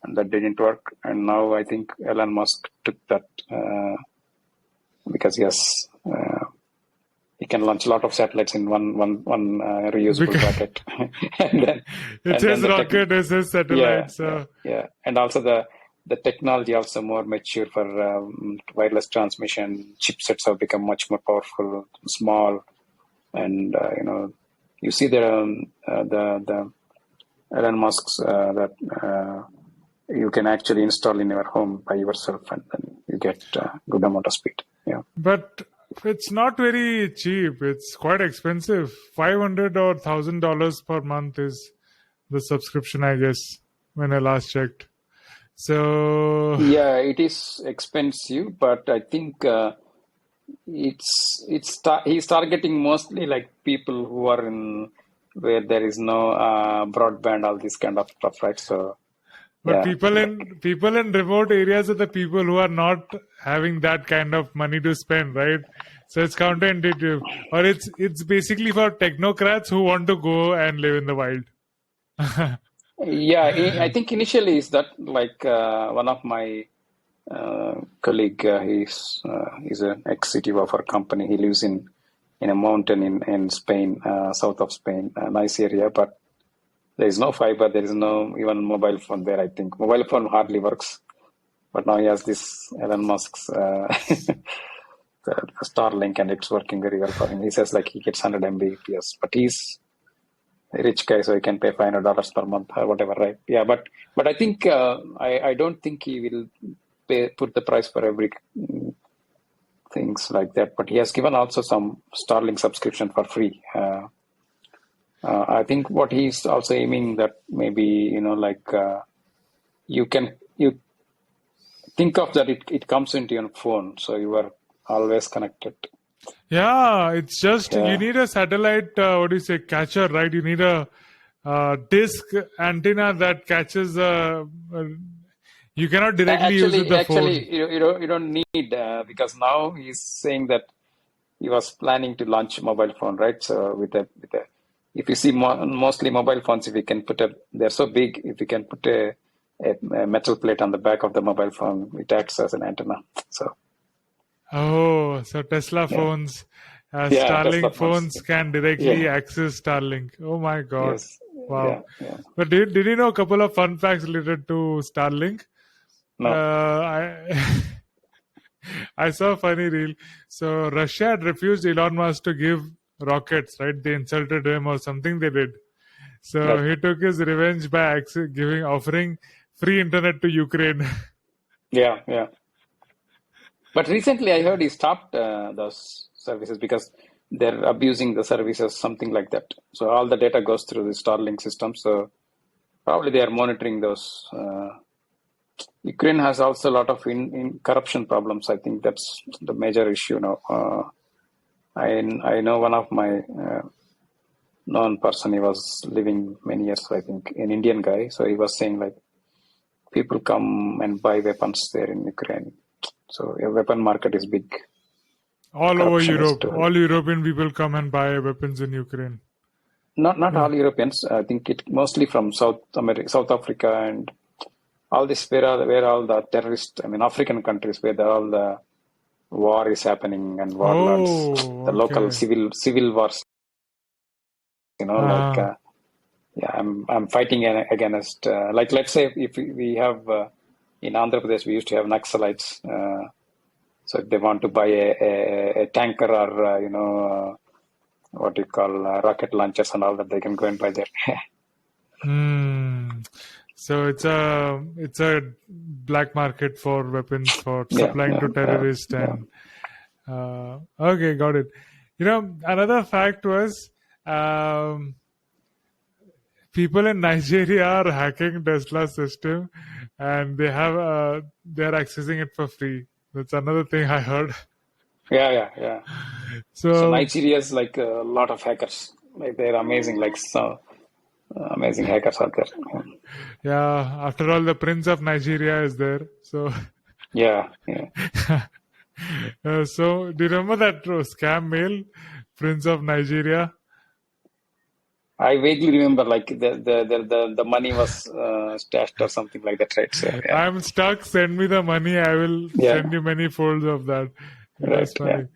and that didn't work. And now I think Elon Musk took that because he can launch a lot of satellites in one reusable rocket. It's his rocket, it's his satellite. Yeah. And also the technology also more mature for wireless transmission. Chipsets have become much more powerful, small, and you see the Elon Musk's that you can actually install in your home by yourself, and then you get a good amount of speed. Yeah, but it's not very cheap. It's quite expensive. $500 or $1,000 per month is the subscription, I guess, when I last checked. So yeah, it is expensive, but I think he's targeting mostly like people who are in where there is no broadband, all this kind of stuff, right? So. But people in remote areas are the people who are not having that kind of money to spend, right? So it's counterintuitive, or it's basically for technocrats who want to go and live in the wild. Yeah, I think initially is that like one of my colleague, he's an executive of our company. He lives in a mountain in Spain, south of Spain, a nice area, but there is no fiber. There is no even mobile phone there. I think mobile phone hardly works. But now he has this Elon Musk's the Starlink, and it's working very well for him. He says like he gets 100 Mbps, but he's a rich guy, so he can pay $500 per month or whatever, right? Yeah, but I think I don't think he will put the price for every things like that. But he has given also some Starlink subscription for free. I think what he's also aiming that maybe, you think of that it comes into your phone, so you are always connected. Yeah, it's just you need a satellite, catcher, right? You need a disc antenna that catches you cannot directly use with the phone. You don't need because now he's saying that he was planning to launch mobile phone, right? So with a if you see mostly mobile phones, if you can they're so big, if you can put a metal plate on the back of the mobile phone, it acts as an antenna. So. So Tesla phones, Starlink Tesla phones can directly access Starlink. Oh my God! Yes. Wow. Yeah. But did you know a couple of fun facts related to Starlink? No. I saw a funny reel. So Russia had refused Elon Musk to give rockets, right? They insulted him or something they did. So he took his revenge by offering free internet to Ukraine. Yeah. But recently I heard he stopped those services because they're abusing the services, something like that. So all the data goes through the Starlink system. So probably they are monitoring those. Ukraine has also a lot of corruption problems. I think that's the major issue now. I know one of my known person, he was living many years, I think, an Indian guy. So he was saying like people come and buy weapons there in Ukraine. So a weapon market is big. All over Europe, all European people come and buy weapons in Ukraine. Not all Europeans. I think it mostly from South Africa, and all this where all the terrorist, African countries where all the war is happening and warlords, the local civil wars. I'm fighting against, like, let's say if we have in Andhra Pradesh, we used to have Naxalites. So if they want to buy a tanker or, what you call rocket launchers and all that, they can go and buy there. So it's a black market for weapons for Yeah, supplying to terrorists and okay, got it. Another fact was people in Nigeria are hacking Tesla's system, and they're accessing it for free. That's another thing I heard. yeah. So Nigeria is like a lot of hackers. Like they're amazing. Like so amazing hackers out there. Yeah, after all, the Prince of Nigeria is there. So Yeah. so do you remember that scam mail, Prince of Nigeria? I vaguely remember like the money was stashed or something like that, right? So, yeah. I'm stuck. Send me the money. I will send you many folds of that. That's funny. Yeah.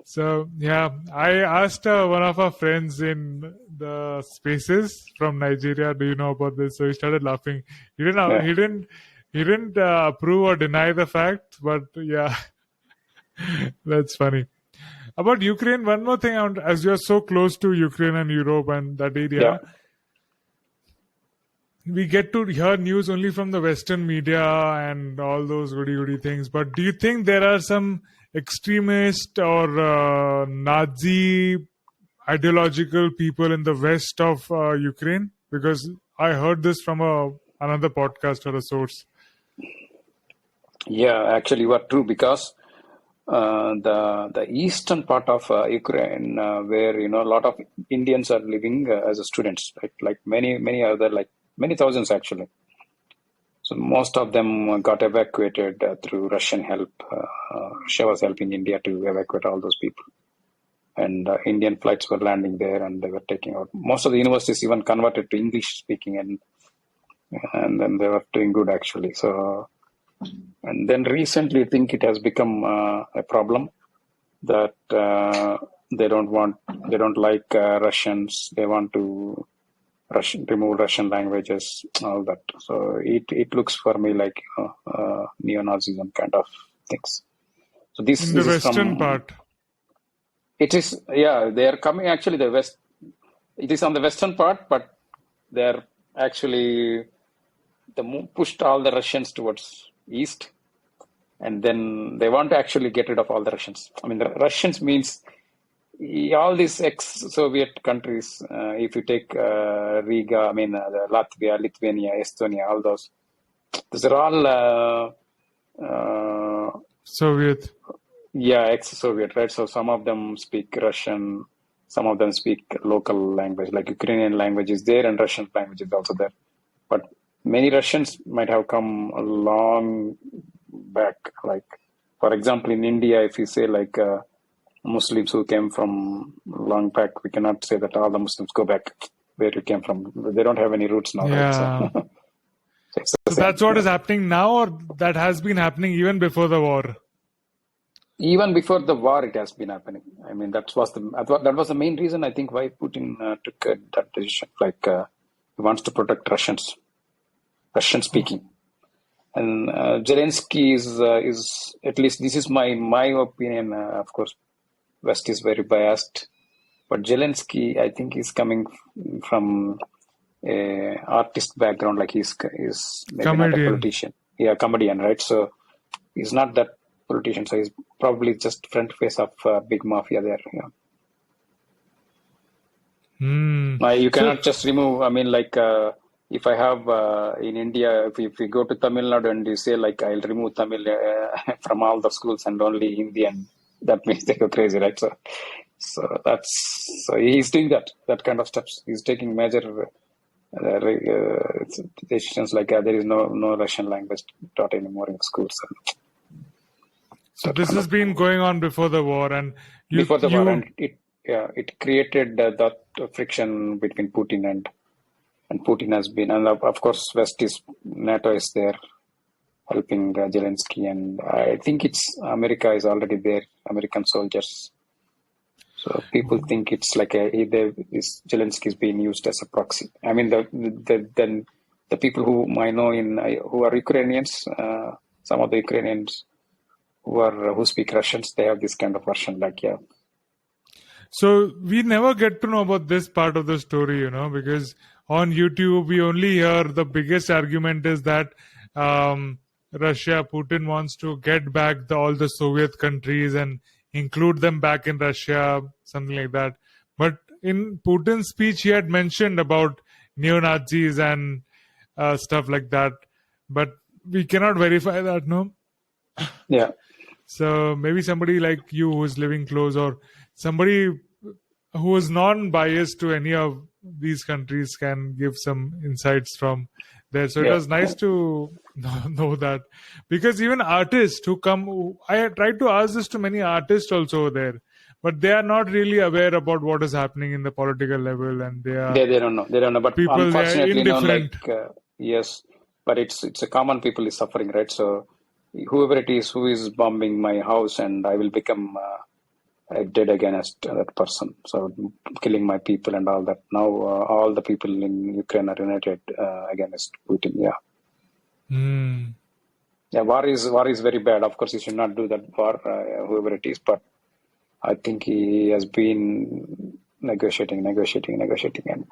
So yeah, I asked one of our friends in the Spaces from Nigeria, do you know about this? So he started laughing. He didn't approve or deny the fact, but yeah, that's funny. About Ukraine, one more thing, as you're so close to Ukraine and Europe and that area, we get to hear news only from the Western media and all those goody things. But do you think there are some extremist or Nazi ideological people in the west of Ukraine? Because I heard this from another podcast or a source. Yeah, actually, you are true, because the eastern part of Ukraine, where a lot of Indians are living as students, right? Like many other, like many thousands actually. So most of them got evacuated through Russian help. Russia was helping India to evacuate all those people, and Indian flights were landing there, and they were taking out. Most of the universities even converted to English speaking, and then they were doing good actually. So. And then recently, I think it has become a problem that they don't like Russians. They want to remove Russian languages, all that. So it looks for me like neo-Nazism kind of things. So this in the this western is part. It is, yeah. They are coming actually the west. It is on the western part, but they are actually pushed all the Russians towards east, and then they want to actually get rid of all the Russians. I mean, the Russians means all these ex-Soviet countries. If you take Riga, I mean Latvia, Lithuania, Estonia, all those are all Soviet. Yeah, ex-Soviet, right? So some of them speak Russian, some of them speak local language, like Ukrainian language is there, and Russian language is also there. But many Russians might have come a long back. Like, for example, in India, if you say like Muslims who came from long back, we cannot say that all the Muslims go back where you came from. They don't have any roots now. Yeah. Right? So that's what is happening now, or that has been happening even before the war? Even before the war, it has been happening. I mean, that was the main reason, I think, why Putin took that decision. Like, he wants to protect Russian speaking. And Zelensky is at least, this is my opinion. Of course, West is very biased, but Zelensky, I think, is coming from a artist background. Like he's maybe not a politician. Yeah, comedian, right? So he's not that politician. So he's probably just front face of big mafia there. Yeah. You cannot just remove. I mean, like. If I have in India, if you go to Tamil Nadu and you say like I'll remove Tamil from all the schools and only Hindi, and that means they go crazy, right? So he's doing that kind of steps. He's taking major decisions like there is no Russian language taught anymore in schools. So this has been going on before the war, and war, and it created that friction between Putin and Putin has been, and of course, NATO is there helping Zelensky, and I think America is already there, American soldiers. So people think it's like Zelensky is being used as a proxy. I mean, the people whom I know who are Ukrainians, some of the Ukrainians who speak Russians, they have this kind of version, like. So we never get to know about this part of the story, because on YouTube we only hear the biggest argument is that Russia, Putin wants to get back all the Soviet countries and include them back in Russia, something like that. But in Putin's speech, he had mentioned about neo-Nazis and stuff like that. But we cannot verify that, no? Yeah. So maybe somebody like you who's living close, or somebody who is non-biased to any of these countries can give some insights from there. So it was nice to know that, because even artists who come, I tried to ask this to many artists also there, but they are not really aware about what is happening in the political level, and they don't know. But people, unfortunately, indifferent. Yes, but it's a common people is suffering, right? So whoever it is who is bombing my house, and I will become dead against that person. So killing my people and all that. Now all the people in Ukraine are united against Putin. Yeah. Yeah, war is very bad. Of course, you should not do that war, whoever it is. But I think he has been negotiating, and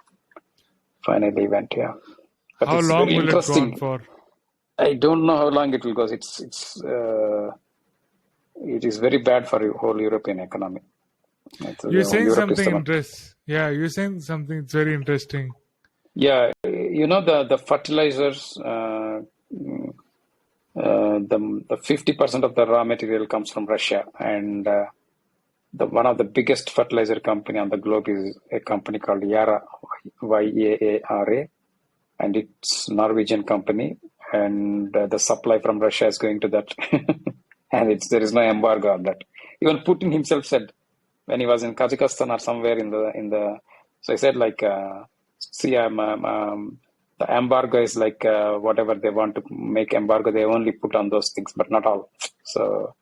finally went. Yeah. But how long will it go on for? I don't know how long it will go. It is very bad for the whole European economy. You're saying something interesting. Yeah, you're saying something. It's very interesting. Yeah, the fertilizers. The 50% of the raw material comes from Russia, and one of the biggest fertilizer company on the globe is a company called Yara, Yaara, and it's Norwegian company, and the supply from Russia is going to that, and there is no embargo on that. Even Putin himself said when he was in Kazakhstan or somewhere in the so he said see, the embargo is whatever they want to make embargo, they only put on those things, but not all. So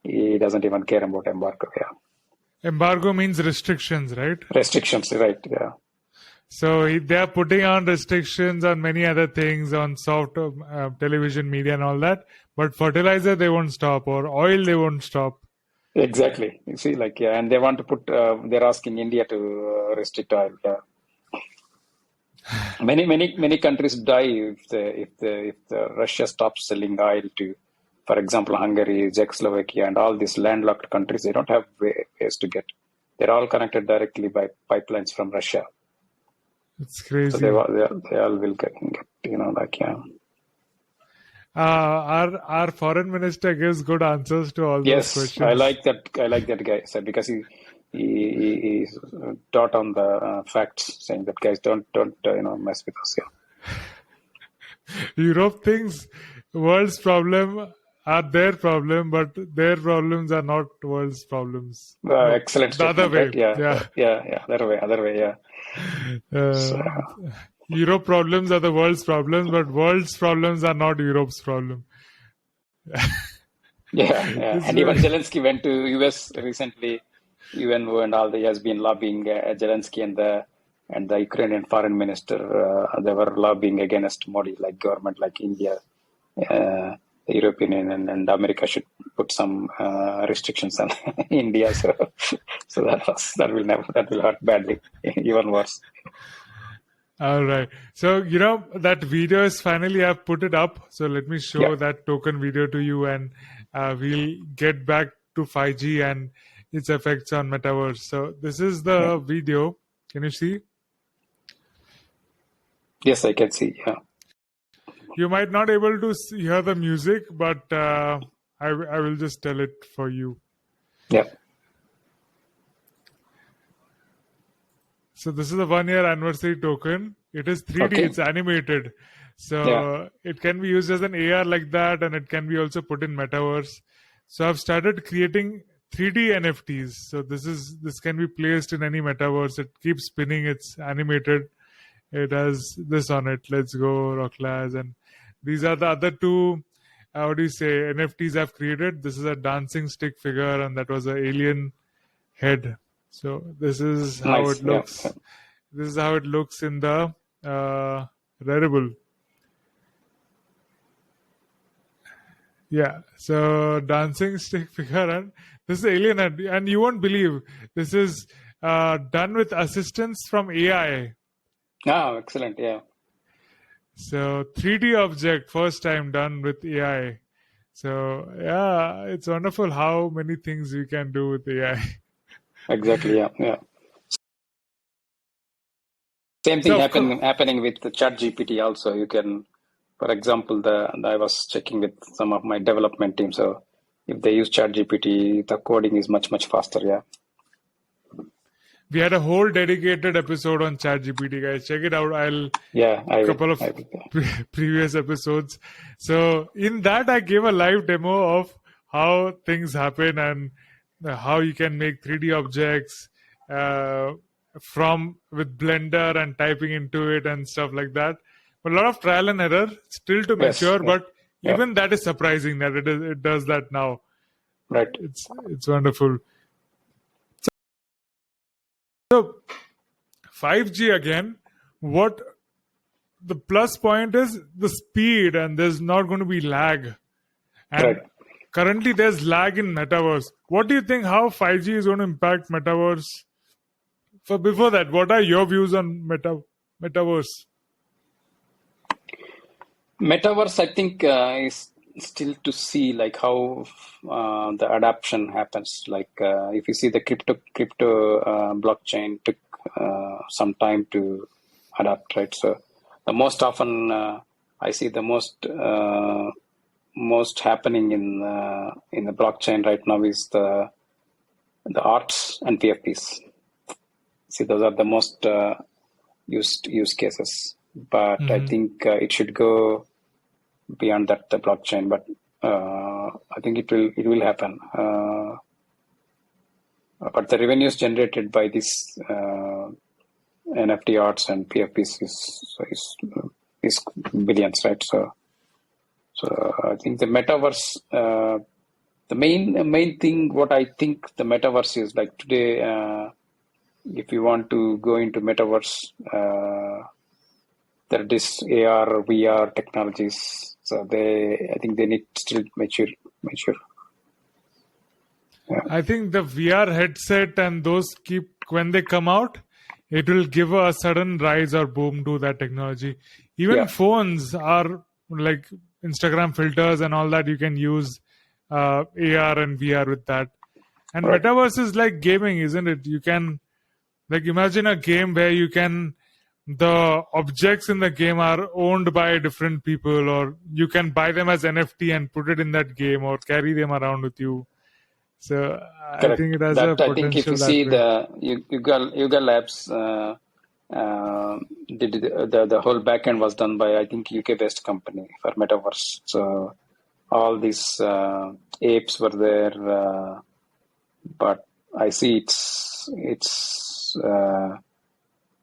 he doesn't even care about embargo. Yeah. Embargo means restrictions, right? Restrictions, right? Yeah. So they are putting on restrictions on many other things, on soft television, media, and all that. But fertilizer they won't stop, or oil they won't stop. Exactly. You see, and they want to put. They're asking India to restrict oil. Yeah. Many countries die if Russia stops selling oil to, for example, Hungary, Czechoslovakia, and all these landlocked countries. They don't have ways to get. They're all connected directly by pipelines from Russia. It's crazy. So they all will get yeah. Our foreign minister gives good answers to all those questions. Yes, I like that guy. So because he taught on the facts, saying that guys don't mess with us. Yeah. Europe thinks world's problem are their problem, but their problems are not world's problems. Excellent. The other way. Right? Yeah. Other way. Yeah. Europe problems are the world's problems, but world's problems are not Europe's problem. Yeah. And even Zelensky went to US recently. UNO and all, he has been lobbying Zelensky and the Ukrainian foreign minister. They were lobbying against Modi, government like India, the European Union and America should put some restrictions on India. So that will hurt badly, even worse. All right. So, that video is finally, I've put it up. So let me show that token video to you, and we'll get back to 5G and its effects on metaverse. So this is the video. Can you see? Yes, I can see. Yeah. You might not able to hear the music, but I will just tell it for you. Yeah. So this is a 1-year anniversary token. It is 3D. Okay. It's animated. So it can be used as an AR like that, and it can be also put in metaverse. So I've started creating 3D NFTs. So this can be placed in any metaverse. It keeps spinning. It's animated. It has this on it. Let's go, Rocklaz. And these are the other two, NFTs I've created. This is a dancing stick figure, and that was an alien head. So this is how it looks. Yeah. This is how it looks in the Rarible. Yeah, so dancing stick figure, and this is alien head, and you won't believe this is done with assistance from AI. Excellent. Yeah. So 3D object, first time done with AI. So yeah, it's wonderful how many things we can do with AI. Exactly. Yeah. Yeah. Same thing So of course, happening with the ChatGPT also. You can, for example, I was checking with some of my development team. So if they use ChatGPT, the coding is much faster. Yeah. we had a whole dedicated episode on ChatGPT, guys. Check it out. I'll Yeah. I will. couple of I will. previous episodes. So in that, I gave a live demo of how things happen and how you can make 3D objects from with Blender and typing into it and stuff like that. But a lot of trial and error still to Yes. mature. Yeah. But Yeah. even that is surprising that it does that now. Right. It's wonderful. So 5G again. What the plus point is the speed, and there's not going to be lag. And Right. currently there's lag in metaverse. What do you think how 5G is going to impact metaverse? For before that, what are your views on metaverse? Metaverse, I think, is still to see like how the adaptation happens. Like if you see the crypto blockchain took some time to adapt, right? So the most often I see the most happening in the blockchain right now is the arts and PFPs. See, those are the most used use cases. But I think it should go beyond that, the blockchain. But I think it will happen. But the revenues generated by this NFT arts and PFPs is billions, right? So I think the metaverse. The main thing, what I think the metaverse is like today. If you want to go into metaverse, there is AR, VR technologies. So I think they need still mature. Yeah. I think the VR headset and those when they come out, it will give a sudden rise or boom to that technology. Even Yeah. phones are like Instagram filters and all that. You can use AR and VR with that. And Right. metaverse is like gaming, isn't it? You can like imagine a game where the objects in the game are owned by different people, or you can buy them as NFT and put it in that game or carry them around with you. So I Correct. think it has a That I think if potential you that see way. the Yuga Labs, the whole backend was done by I think UK based company for metaverse. So all these apes were there, but I see it's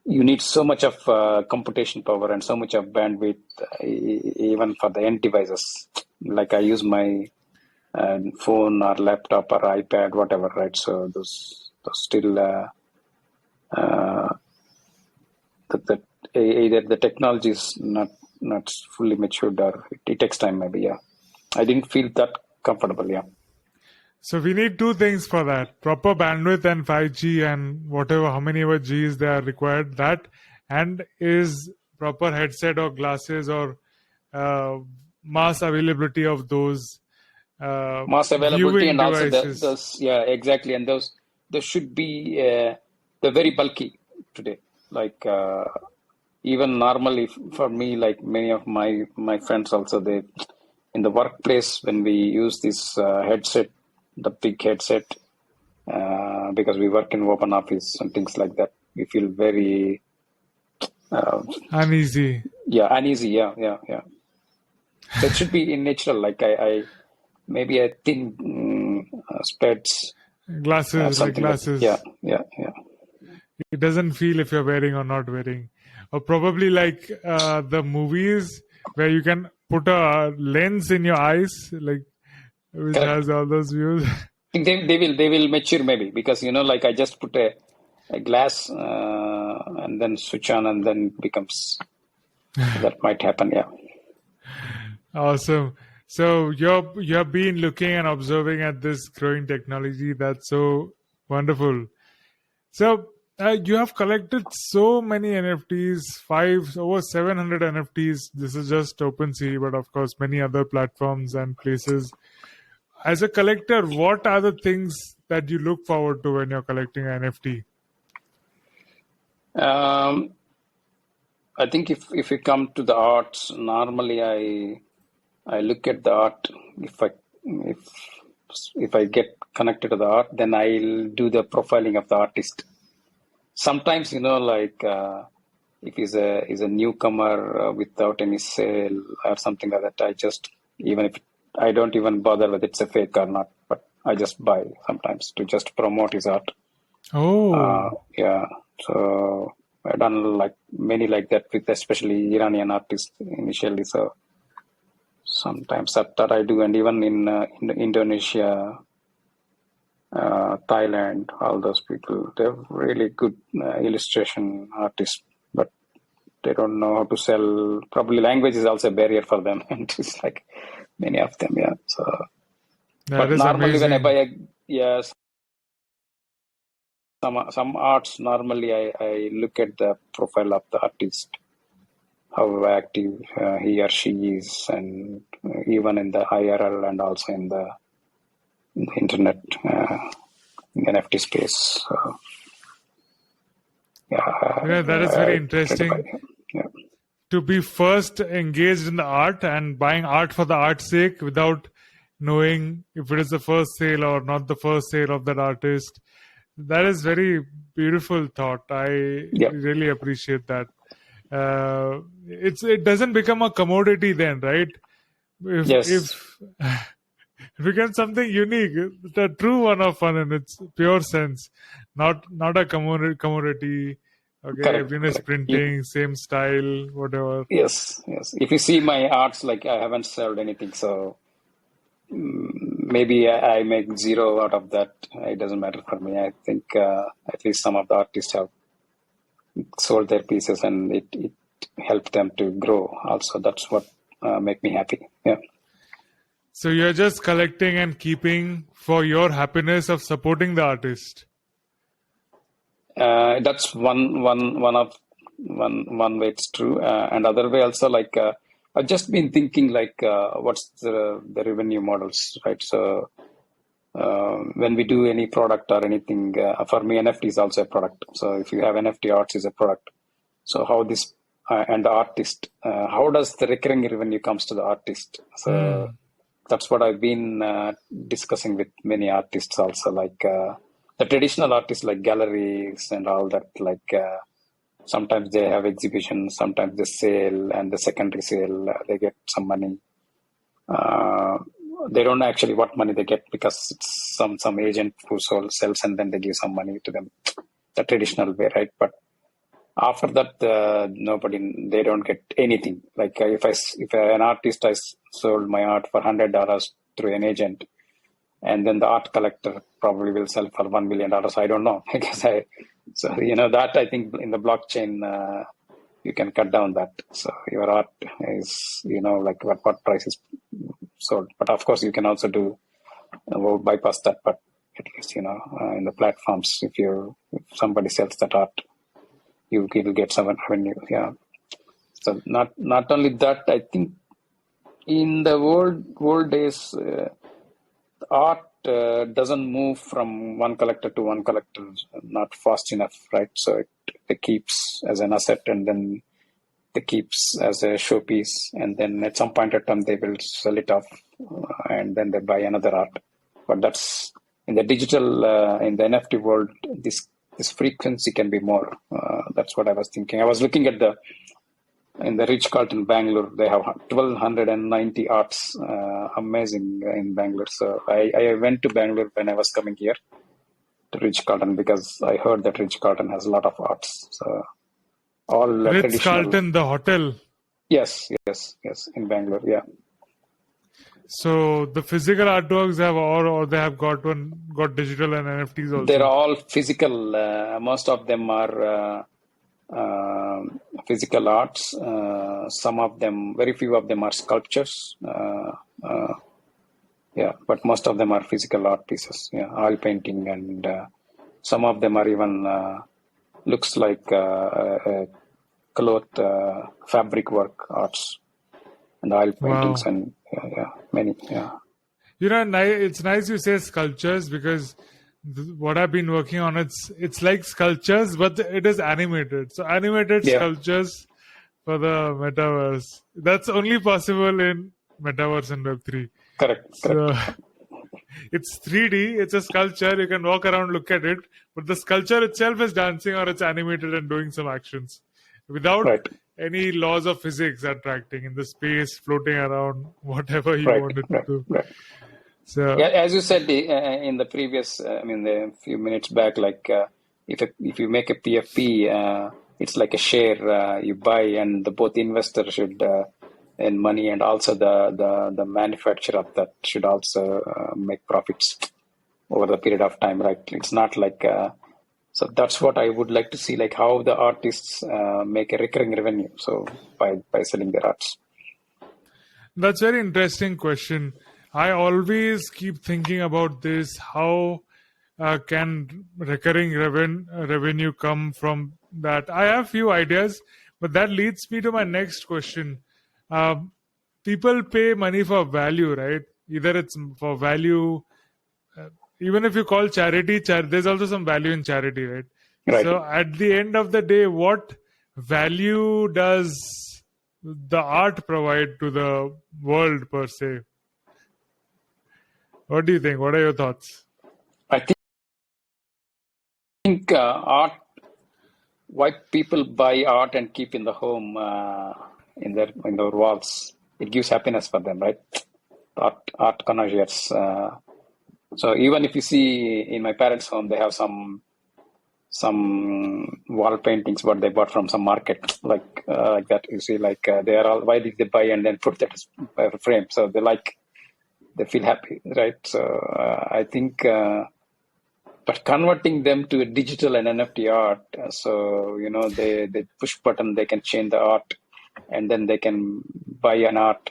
you need so much of computation power and so much of bandwidth, even for the end devices. Like I use my phone or laptop or iPad, whatever, right? So those still either the technology is not fully matured or it takes time. Maybe, yeah. I didn't feel that comfortable. Yeah. So we need two things for that: proper bandwidth and 5G and whatever, how many ever Gs they are required. That and is proper headset or glasses or mass availability of those Mass availability viewing and also devices. yeah, exactly, and those should be they're very bulky today. Like even normally for me, like many of my friends also, they in the workplace when we use this headset, the big headset, because we work in open office and things like that, we feel very Uneasy. uneasy. Yeah. So it should be in natural. Like I maybe a thin speds Glasses, like something like glasses. yeah. It doesn't feel if you're wearing or not wearing. Or probably like the movies where you can put a lens in your eyes, like which Correct. has all those views. I think they will mature maybe because like I just put a glass and then switch on and then it becomes that might happen. Yeah. Awesome. So you've been looking and observing at this growing technology. That's so wonderful. So you have collected so many NFTs, over 700 NFTs. This is just OpenSea, but of course many other platforms and places. As a collector, what are the things that you look forward to when you're collecting an NFT? I think if we come to the arts, normally I look at the art. If I get connected to the art, then I'll do the profiling of the artist. Sometimes, if he's a newcomer without any sale or something like that, even if I don't even bother whether it's a fake or not, but I just buy sometimes to just promote his art. Oh, yeah. So I've done many like that with especially Iranian artists initially. So sometimes that I do, and even in Indonesia, Thailand, all those people, they're really good illustration artists, but they don't know how to sell. Probably language is also a barrier for them, and it's like many of them, yeah. So, that but is normally amazing. when I buy some arts, normally I look at the profile of the artist, how active he or she is, and even in the IRL and also in the internet NFT space. That is very interesting. To be first engaged in the art and buying art for the art's sake without knowing if it is the first sale or not the first sale of that artist. That is very beautiful thought. I really appreciate that. It doesn't become a commodity then, right? If we get something unique, the true one of fun in its pure sense, not a commodity. Okay, correct, everyone is printing, same style, whatever. Yes. If you see my arts, I haven't sold anything, so maybe I make zero out of that. It doesn't matter for me. I think at least some of the artists have sold their pieces, and it helped them to grow. Also, that's what make me happy. Yeah. So you're just collecting and keeping for your happiness of supporting the artist. That's one way it's true, and other way also I've just been thinking what's the revenue models, right? So when we do any product or anything, for me NFT is also a product. So if you have NFT arts is a product. So how this and the artist, how does the recurring revenue comes to the artist? So that's what I've been discussing with many artists also, the traditional artists like galleries and all that, sometimes they have exhibitions, sometimes they sell, and the secondary sale, they get some money. They don't know actually what money they get because it's some agent who sells and then they give some money to them, the traditional way, right? But after that, they don't get anything. If an artist, I sold my art for $100 through an agent, and then the art collector probably will sell for $1 million. I don't know. That I think in the blockchain, you can cut down that. So your art is, what price is sold. But of course, you can also bypass that. But at least, in the platforms, if somebody sells that art, you will get some revenue. Yeah. So not only that, I think in the old days, art doesn't move from one collector to one collector not fast enough, right? So it keeps as an asset, and then it keeps as a showpiece, and then at some point at time they will sell it off, and then they buy another art. But that's in the digital, in the NFT world, this frequency can be more. That's what I was thinking. I was looking at in the Ritz-Carlton Bangalore, they have 1,290 arts, amazing in Bangalore. So I went to Bangalore when I was coming here to Ritz-Carlton because I heard that Ritz-Carlton has a lot of arts. So all Ritz-Carlton, the hotel. Yes, in Bangalore, yeah. So the physical artworks have, or they have got digital and NFTs also. They're all physical. Most of them are physical arts. Some of them, very few of them are sculptures. But most of them are physical art pieces. Yeah, oil painting and Some of them are even looks like cloth fabric work arts and oil paintings and many. Yeah. It's nice you say sculptures because what I've been working on, it's like sculptures, but it is animated. So animated sculptures for the metaverse. That's only possible in metaverse and Web3. Correct. So it's 3D. It's a sculpture. You can walk around, look at it, but the sculpture itself is dancing or it's animated and doing some actions without any laws of physics attracting in the space, floating around, whatever you want it to do. Right. So, yeah, as you said in the previous, a few minutes back, like if you make a PFP, it's like a share you buy, and both investors should earn money, and also the manufacturer of that should also make profits over the period of time, right? It's not like so that's what I would like to see, like how the artists make a recurring revenue. So by selling their arts. That's a very interesting question. I always keep thinking about this. How can recurring revenue come from that? I have few ideas, but that leads me to my next question. People pay money for value, right? Either it's for value, even if you call charity, there's also some value in charity, right? So at the end of the day, what value does the art provide to the world per se? What do you think? What are your thoughts? I think art, why people buy art and keep in the home, in their walls, it gives happiness for them, right? Art connoisseurs. So even if you see in my parents' home, they have some wall paintings what they bought from some market, like that. You see, like they are all. Why did they buy and then put that as a frame? So they feel happy, right? So I think, but converting them to a digital and NFT art, so they push button, they can change the art, and then they can buy an art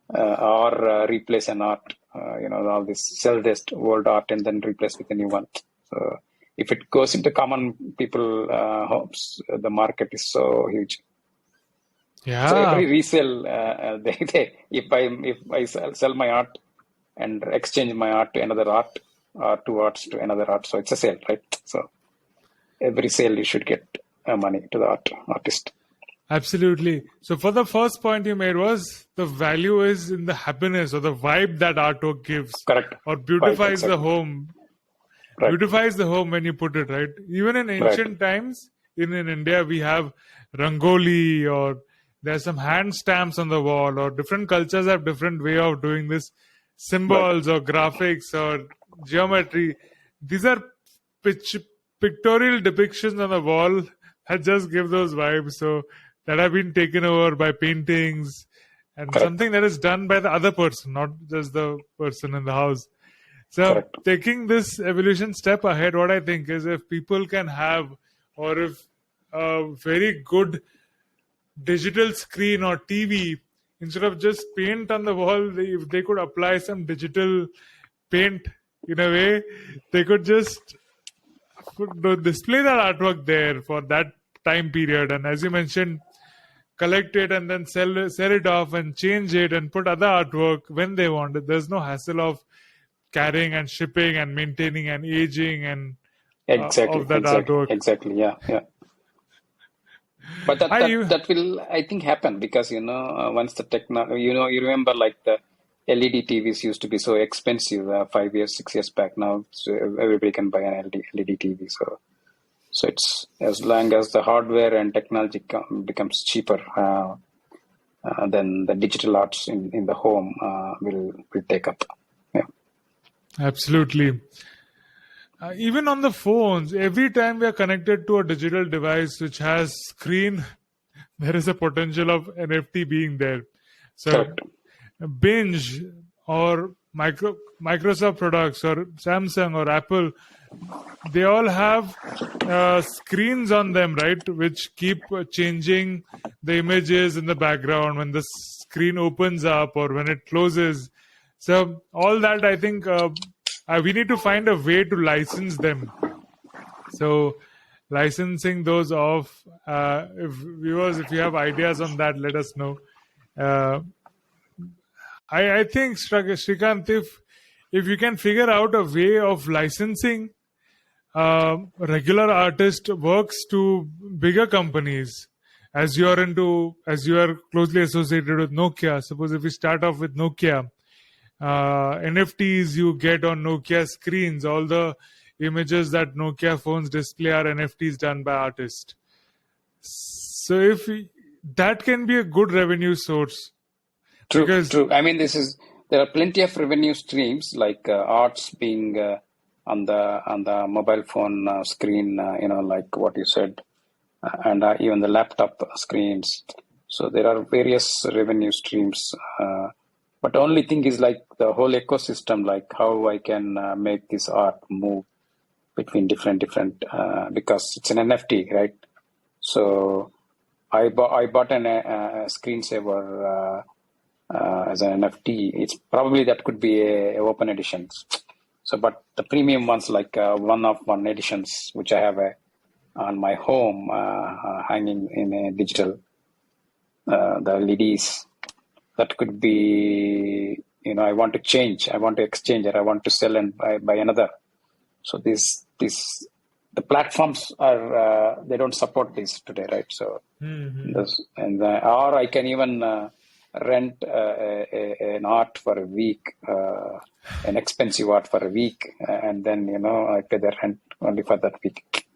or replace an art. All this sell-based old art and then replace with a new one. So if it goes into common people homes, the market is so huge. Yeah. So every resale, if I sell my art and exchange my art to another art, or two arts to another art, so it's a sale, right? So every sale you should get money to the artist. Absolutely. So for the first point you made was the value is in the happiness or the vibe that artwork gives. Correct. Or beautifies the home. Right. Beautifies the home when you put it, right? Even in ancient times, in India, we have Rangoli, or there's some hand stamps on the wall, or different cultures have different way of doing this. Symbols or graphics or geometry. These are pictorial depictions on the wall that just give those vibes. So that have been taken over by paintings and something that is done by the other person, not just the person in the house. So taking this evolution step ahead, what I think is if people can have, or if a very good digital screen or TV, instead of just paint on the wall, if they could apply some digital paint in a way, they could just display that artwork there for that time period. And as you mentioned, collect it and then sell it off and change it and put other artwork when they want it. There's no hassle of carrying and shipping and maintaining and aging and of that artwork. Exactly, yeah. But that will, I think, happen because once the technology, you remember like the LED TVs used to be so expensive 5 years, 6 years back. Now so everybody can buy an LED TV. So it's as long as the hardware and technology becomes cheaper, then the digital arts in the home will take up. Yeah, absolutely. Even on the phones, every time we are connected to a digital device which has screen, there is a potential of NFT being there. So Binge or Microsoft products or Samsung or Apple, they all have screens on them, right? Which keep changing the images in the background when the screen opens up or when it closes. So all that, I think, we need to find a way to license them. So licensing those off. If you have ideas on that, let us know. I think Srikanth, if you can figure out a way of licensing regular artist works to bigger companies, as you are closely associated with Nokia. Suppose if we start off with Nokia, NFTs you get on Nokia screens, all the images that Nokia phones display are NFTs done by artists. So that can be a good revenue source. True. I mean, there are plenty of revenue streams like arts being on the mobile phone screen, like what you said, and even the laptop screens. So there are various revenue streams. But the only thing is like the whole ecosystem, like how I can make this art move between different because it's an NFT, right? So I bought a screensaver as an NFT. It's probably that could be a open editions. So, but the premium ones like one-of-one editions, which I have on my home hanging in a digital, the LEDs, that could be, I want to change, I want to exchange it, I want to sell and buy another. So the platforms are, they don't support this today, right? So, or I can even rent an art for a week, an expensive art for a week, and then I pay the rent only for that week.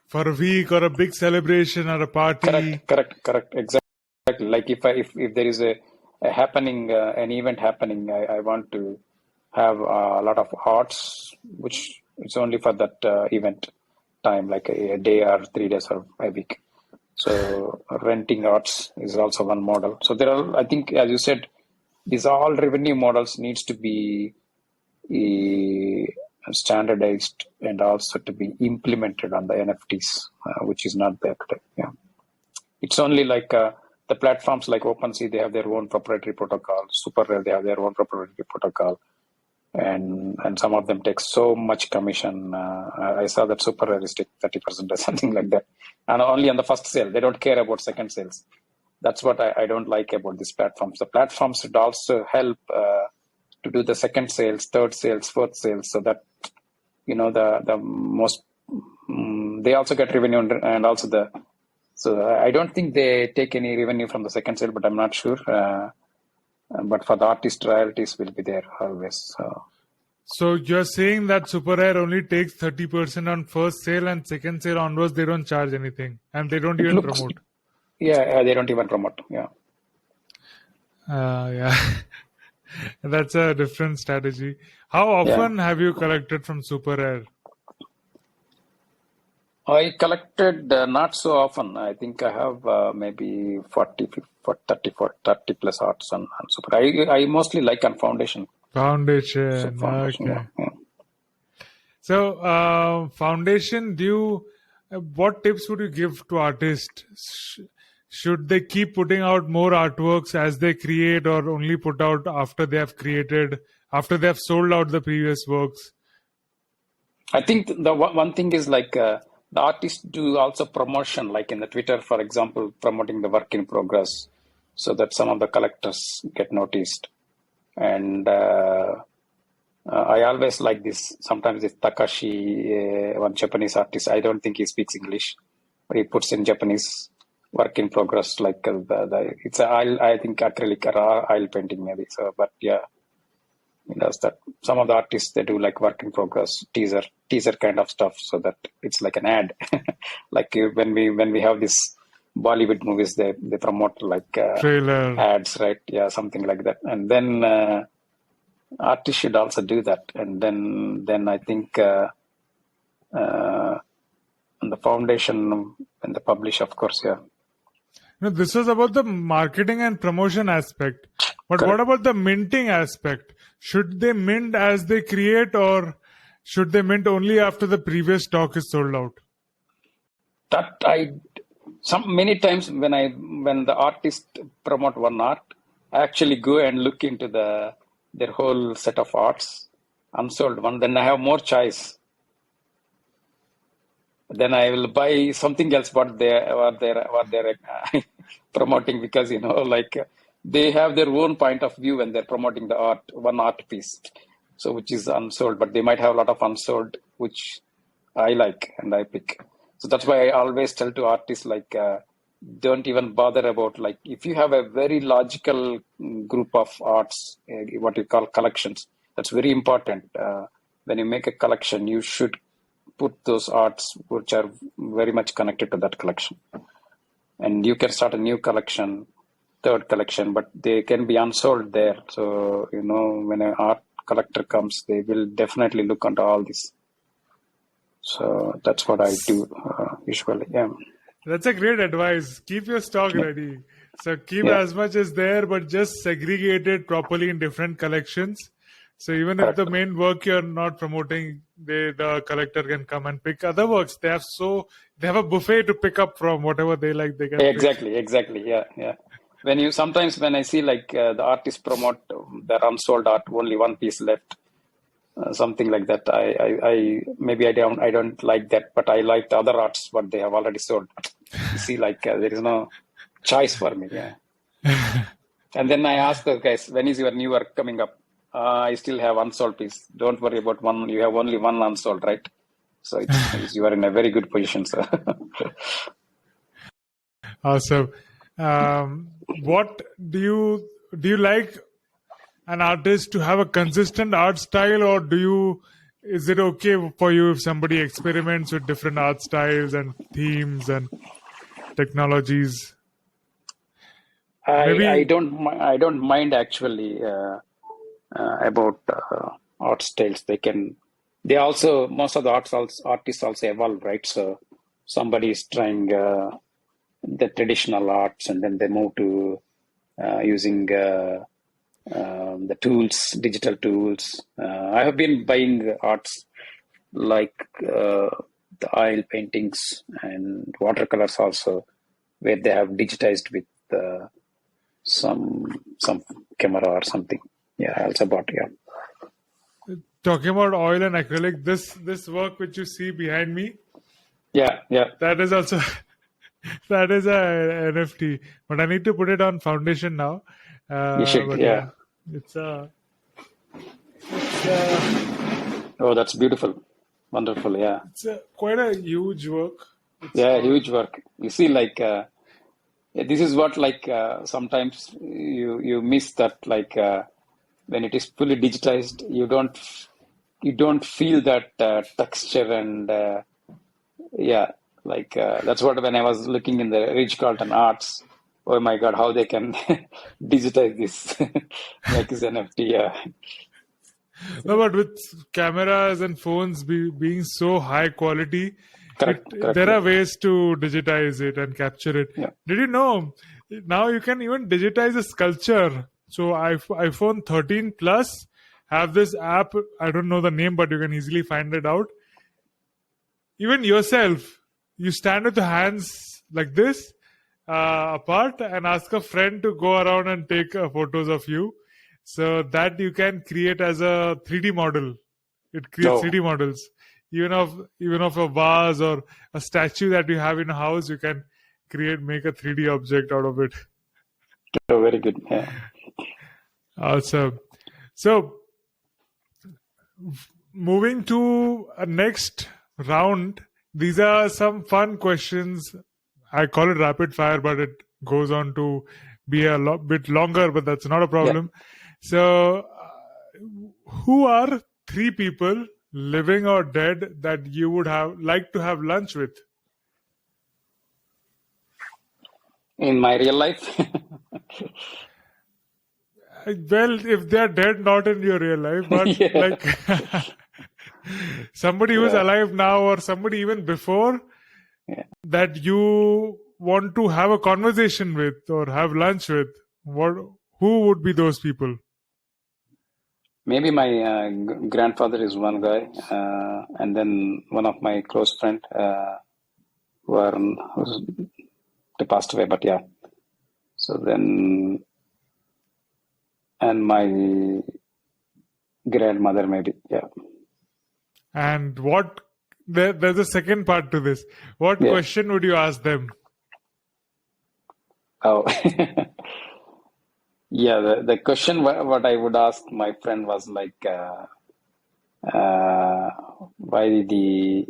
For a week or a big celebration or a party. Correct. Exactly. Like if there is a happening, an event happening, I want to have a lot of arts, which is only for that event time, like a day or 3 days or a week. So renting arts is also one model. So there are, I think, as you said, these all revenue models needs to be standardized and also to be implemented on the NFTs, which is not there today. Yeah, it's only like the platforms like OpenSea, they have their own proprietary protocol. SuperRare, they have their own proprietary protocol, and some of them take so much commission. I saw that SuperRare is take 30% or something like that, and only on the first sale. They don't care about second sales. That's what I don't like about these platforms. The platforms should also help to do the second sales, third sales, fourth sales, so that the most they also get revenue, and also so I don't think they take any revenue from the second sale, but I'm not sure. But for the artist, royalties will be there always. So you're saying that SuperRare only takes 30% on first sale, and second sale onwards they don't charge anything, and they don't even promote. Yeah, they don't even promote. Yeah. Yeah. That's a different strategy. How often have you collected from SuperRare? I collected not so often. I think I have maybe 30 plus arts on Super. I mostly like on Foundation. Foundation. Okay. Yeah. So, Foundation, what tips would you give to artists? Should they keep putting out more artworks as they create, or only put out after they have sold out the previous works? I think the one thing is like the artists do also promotion, like in the Twitter, for example, promoting the work in progress, so that some of the collectors get noticed. And I always like this. Sometimes it's Takashi, one Japanese artist. I don't think he speaks English, but he puts in Japanese work in progress, like it's I think acrylic or oil painting maybe. So, but yeah, he does that. Some of the artists, they do like work in progress, teaser kind of stuff, so that it's like an ad. Like when we have this Bollywood movies, they promote like trailer ads, right? Yeah, something like that. And then artists should also do that. And then I think on the Foundation and the publish, of course, yeah. No, this was about the marketing and promotion aspect. But What about the minting aspect? Should they mint as they create, or should they mint only after the previous stock is sold out? That many times when the artist promote one art, I actually go and look into their whole set of arts, unsold one. Then I have more choice. then I will buy something else what they're promoting, because they have their own point of view when they're promoting the one art piece, so which is unsold, but they might have a lot of unsold which I like and I pick. So that's why I always tell to artists don't even bother about if you have a very logical group of arts, what you call collections. That's very important. When you make a collection, you should put those arts which are very much connected to that collection. And you can start a new collection, third collection, but they can be unsold there. So, when an art collector comes, they will definitely look into all this. So that's what I do usually. Yeah. That's a great advice. Keep your stock ready. So keep as much as there, but just segregate it properly in different collections. So even if the main work you're not promoting, the collector can come and pick other works. They have a buffet to pick up from. Whatever they like, they can Exactly. Yeah. When I see the artists promote their unsold art, only one piece left, something like that, I don't like that, but I like the other arts what they have already sold. You see, there is no choice for me. Yeah. And then I ask the guys, when is your new work coming up? I still have unsold piece. Don't worry about one. You have only one unsold, right? So you are in a very good position, sir. Awesome. What do you like an artist to have a consistent art style, or is it okay for you if somebody experiments with different art styles and themes and technologies? I don't mind actually about art styles. Most of the artists also evolve, right? So somebody is trying the traditional arts, and then they move to using the tools, digital tools. I have been buying arts like the oil paintings and watercolors also, where they have digitized with some camera or something. Yeah, I also bought. Yeah. Talking about oil and acrylic, this work which you see behind me. Yeah. That is also that is a NFT, but I need to put it on foundation now. You should. Yeah. It's a. Oh, that's beautiful, wonderful. Yeah. It's quite a huge work. Huge work. You see, this is what sometimes you miss that when it is fully digitized, you don't feel that texture and that's what when I was looking in the Rich Carlton Arts. Oh my God, how they can digitize this, make this NFT. Yeah. No, but with cameras and phones being so high quality, Correct. There are ways to digitize it and capture it. Yeah. Did you know now you can even digitize a sculpture? So iPhone 13 Plus have this app. I don't know the name, but you can easily find it out. Even yourself, you stand with the hands like this apart and ask a friend to go around and take photos of you, so that you can create as a 3D model. It creates 3D models. Even of a vase or a statue that you have in a house, you can make a 3D object out of it. Oh, very good. Yeah. Awesome. So, moving to a next round, these are some fun questions. I call it rapid fire, but it goes on to be a bit longer, but that's not a problem. Yeah. So, who are 3 people, living or dead, that you would like to have lunch with? In my real life? Well, if they're dead, not in your real life, but somebody who's alive now, or somebody even before, that you want to have a conversation with or have lunch with. Who would be those people? Maybe my grandfather is one guy, and then one of my close friend they passed away, but yeah. So then, and my grandmother maybe, yeah. And what there's a second part to this. What question would you ask them? Oh, yeah. The question what I would ask my friend was like, why the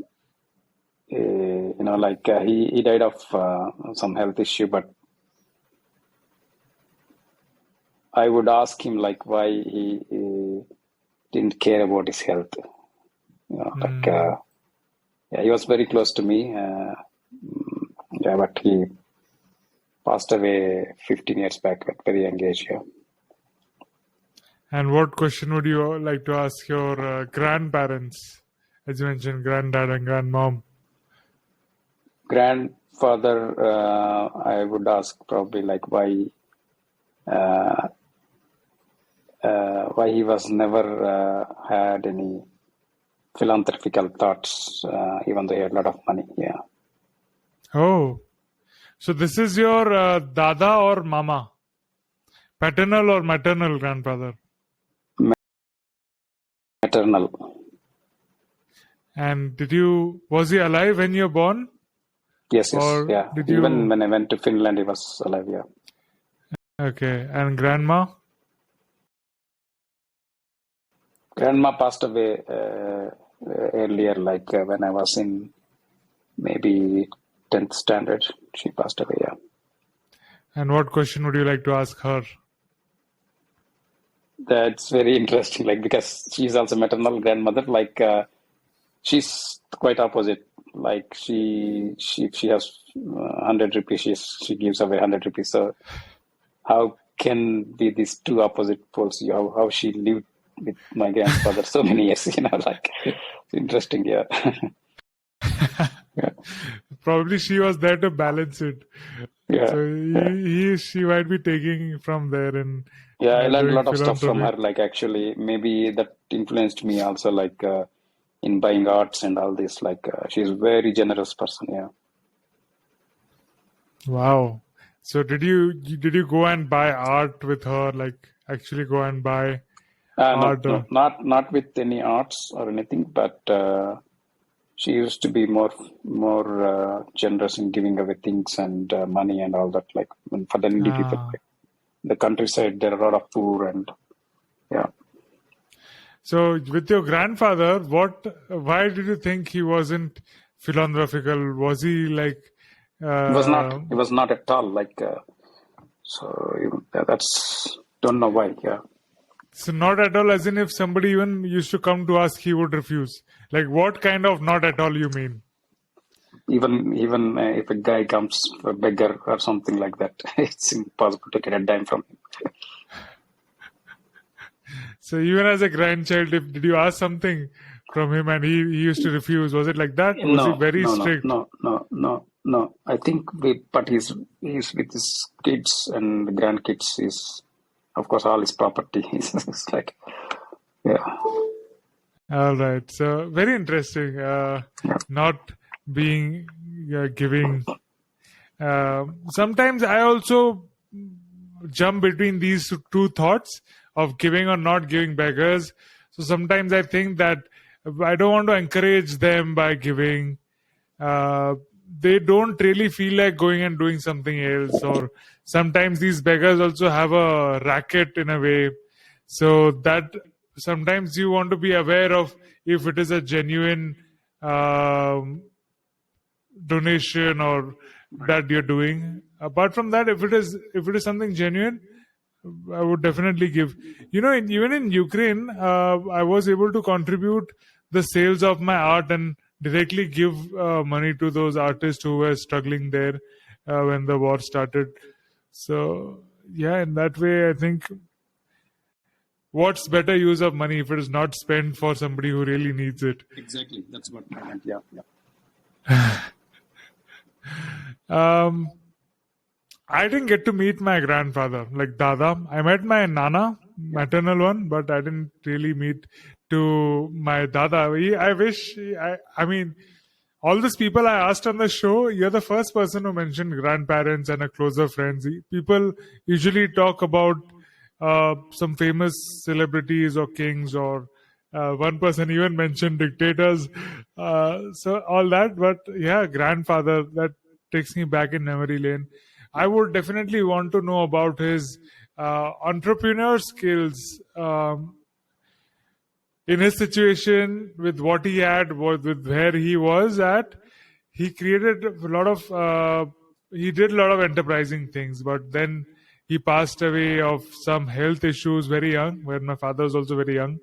he died of some health issue, but I would ask him like why he didn't care about his health. He was very close to me. But he passed away 15 years back at very young age. Yeah. And what question would you like to ask your grandparents? As you mentioned, granddad and grandmom. Grandfather, I would ask probably like why he was never had any philanthropical thoughts, even though he had a lot of money. Yeah. Oh, so this is your dada or mama? Paternal or maternal grandfather? Maternal. And was he alive when you were born? Yes, yeah. Even when I went to Finland, he was alive, yeah. Okay, and grandma? Grandma passed away earlier, like when I was in maybe 10th standard. She passed away, yeah. And what question would you like to ask her? That's very interesting, like because she's also maternal grandmother. Like she's quite opposite. Like she has 100 rupees. She gives away 100 rupees. So how can be these two opposite poles? How she lived with my grandfather so many years? Like it's interesting. Yeah. Probably she was there to balance it. Yeah. So she might be taking from there and. Yeah, I learned a lot of stuff from her. Like actually, maybe that influenced me also. Like. In buying arts and all this, like she's a very generous person. Yeah. Wow. So did you go and buy art with her? Like actually go and buy art? No, not with any arts or anything. But she used to be more generous in giving away things and money and all that. Like for the needy people, like, the countryside, there are a lot of poor and yeah. So with your grandfather, why did you think he wasn't philanthropical? Was he like... He was not at all. Like, don't know why, yeah. So not at all, as in if somebody even used to come to ask, he would refuse. Like what kind of not at all you mean? Even if a guy comes, a beggar or something like that, it's impossible to get a dime from him. So even as a grandchild, did you ask something from him and he used to refuse? Was it like that? Was he very strict? No. I think, but he's with his kids and grandkids. Is of course all his property. It's like, yeah. All right. So very interesting. Not being giving. Sometimes I also jump between these two thoughts of giving or not giving beggars. So sometimes I think that I don't want to encourage them by giving. They don't really feel like going and doing something else. Or sometimes these beggars also have a racket in a way. So that sometimes you want to be aware of if it is a genuine donation or that you're doing. Apart from that, if it is something genuine, I would definitely give. Even in Ukraine, I was able to contribute the sales of my art and directly give money to those artists who were struggling there when the war started. So, yeah, in that way, I think what's better use of money if it is not spent for somebody who really needs it? Exactly. That's what I meant. Yeah. I didn't get to meet my grandfather, like Dada. I met my Nana, maternal one, but I didn't really meet to my Dada. I mean, all these people I asked on the show, you're the first person who mentioned grandparents and a closer friends. People usually talk about some famous celebrities or kings or One person even mentioned dictators. So all that, but yeah, grandfather, that takes me back in memory lane. I would definitely want to know about his entrepreneur skills. In his situation, with what he had, with where he was at, he created a lot of he did a lot of enterprising things, but then he passed away of some health issues very young, when my father was also very young.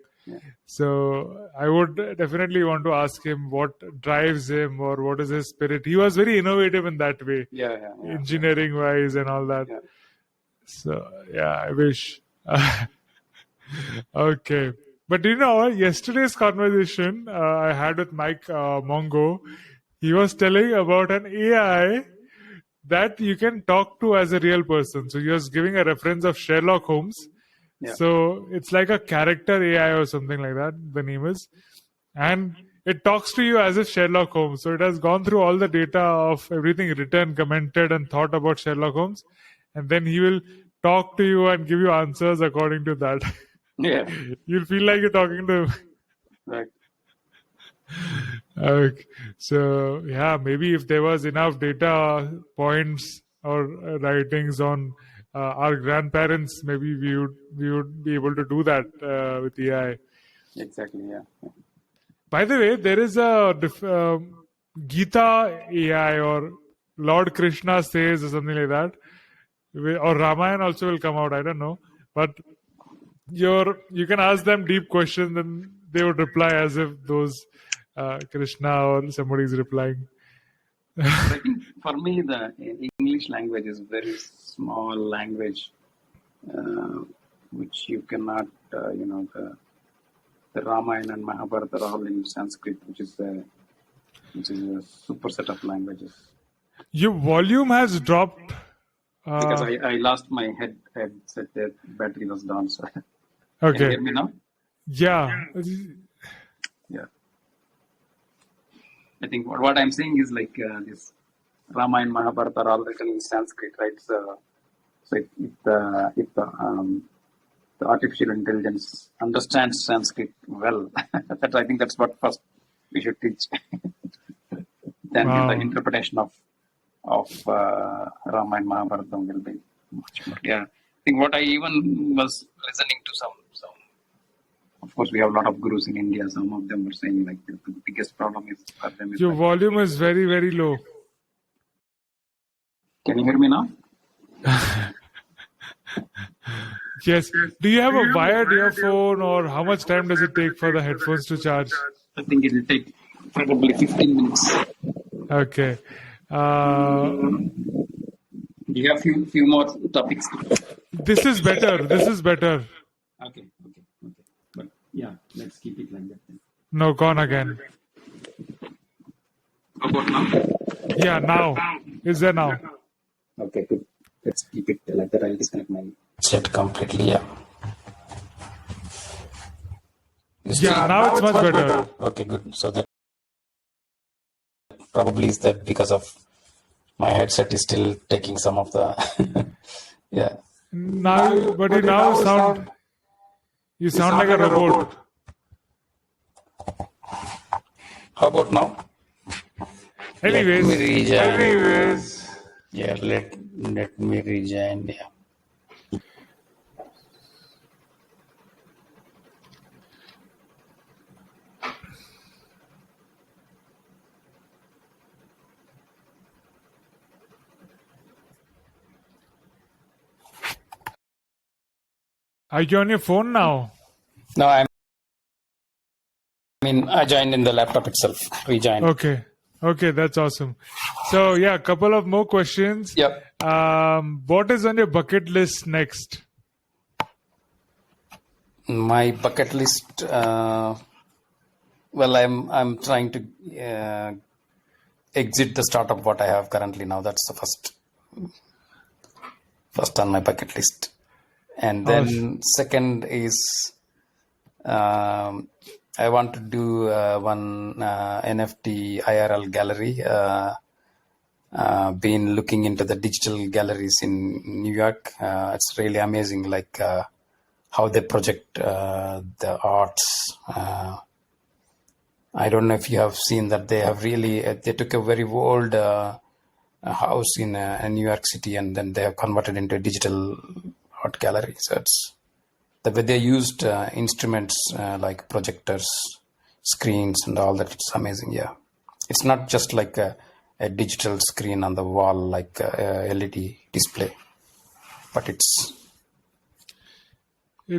So I would definitely want to ask him what drives him, or what is his spirit. He was very innovative in that way, engineering wise and all that. So yeah, I wish. Okay. But yesterday's conversation I had with Mike Mongo, he was telling about an AI that you can talk to as a real person. So he was giving a reference of Sherlock Holmes. So it's like a character AI or something like that, the name is. And it talks to you as if Sherlock Holmes. So it has gone through all the data of everything written, commented, and thought about Sherlock Holmes. And then he will talk to you and give you answers according to that. Yeah. You'll feel like you're talking to him. Right. Okay. So yeah, maybe if there was enough data points or writings on our grandparents, maybe we would be able to do that with AI. Exactly. Yeah. By the way, there is a Gita AI, or Lord Krishna says, or something like that, or Ramayana also will come out. I don't know, but you can ask them deep questions and they would reply as if those Krishna or somebody is replying. I think for me, the English language is very small language, which you cannot, the Ramayana and Mahabharata are all in Sanskrit, which is a super set of languages. Your volume has dropped. Because I lost my headset, the battery was down. So Okay. Can you hear me now? Yeah. Yeah. I think what I'm saying is like this Ramayana, Mahabharata are all written in Sanskrit, right? So if the artificial intelligence understands Sanskrit well, I think that's what first we should teach. Then the interpretation of Ramayana, Mahabharata will be much more. Yeah. I think what I even was listening to some. Of course, we have a lot of gurus in India. Some of them were saying like the biggest problem is for them. Your volume is very, very low. Can you hear me now? Yes. Do you have a wired earphone, or how much time does it take for the headphones to charge? I think it will take probably 15 minutes. Okay. Do you have few more topics? This is better. Okay. But yeah, let's keep it like that then. No, gone again. How about now? Yeah, now. Is there now? Okay, good. Let's keep it like that. I'll disconnect my set completely. Yeah. Yeah, now it's much better. Okay, good. So that probably is that because of my headset is still taking some of the yeah. Now, but you now sound like a robot. How about now? Anyways. Yeah, let me rejoin. Yeah. Are you on your phone now? No, I joined in the laptop itself. Rejoined. Okay, that's awesome. So yeah, a couple of more questions. Yep. What is on your bucket list next? My bucket list. Well, I'm trying to exit the startup what I have currently now. That's the first on my bucket list. And then second is I want to do one NFT IRL gallery. Been looking into the digital galleries in New York. It's really amazing. Like how they project the arts. I don't know if you have seen that they have really, they took a very old house in New York City, and then they have converted into a digital art gallery. So it's the way they used instruments like projectors, screens, and all that. It's amazing. Yeah, it's not just like a digital screen on the wall, like a LED display, but it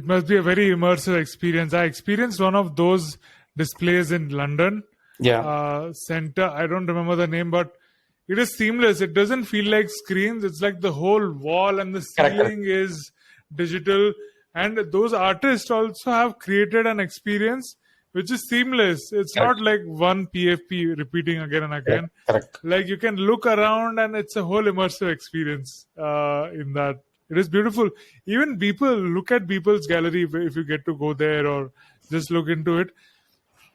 must be a very immersive experience. I experienced one of those displays in London. Yeah. Center. I don't remember the name, but it is seamless. It doesn't feel like screens. It's like the whole wall and the ceiling is digital. And those artists also have created an experience which is seamless. It's not like one PFP repeating again and again. Like you can look around and it's a whole immersive experience in that. It is beautiful. Even people, look at people's gallery if you get to go there or just look into it.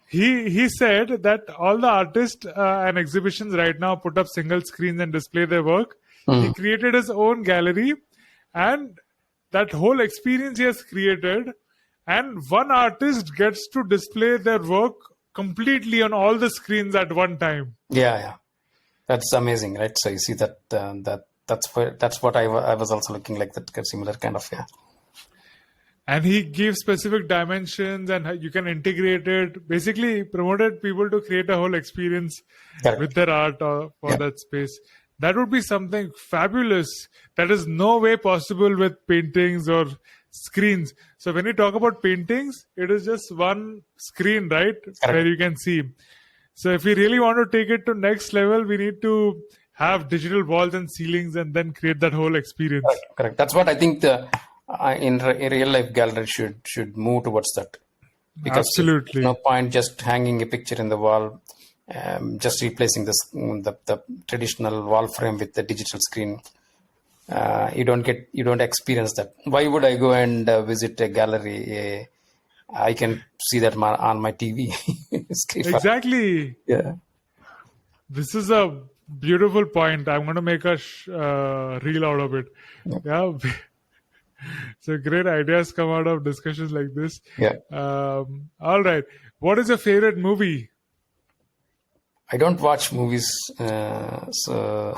He said that all the artists and exhibitions right now put up single screens and display their work. He created his own gallery, and that whole experience he has created, and one artist gets to display their work completely on all the screens at one time. Yeah. That's amazing, right? So you see that that's what I was also looking like, that similar kind of, yeah. And he gives specific dimensions and you can integrate it. Basically, promoted people to create a whole experience with their art for that space. That would be something fabulous. That is no way possible with paintings or screens. So when you talk about paintings, it is just one screen, right? Where you can see. So if we really want to take it to next level, we need to have digital walls and ceilings and then create that whole experience. Correct. That's what I think in real life gallery should move towards that. Because absolutely, no point just hanging a picture in the wall, just replacing the traditional wall frame with the digital screen. You don't experience that. Why would I go and visit a gallery? I can see that on my TV. Exactly. Yeah. This is a beautiful point. I'm going to make a reel out of it. Yeah. So great ideas come out of discussions like this. Yeah. All right. What is your favorite movie? I don't watch movies, so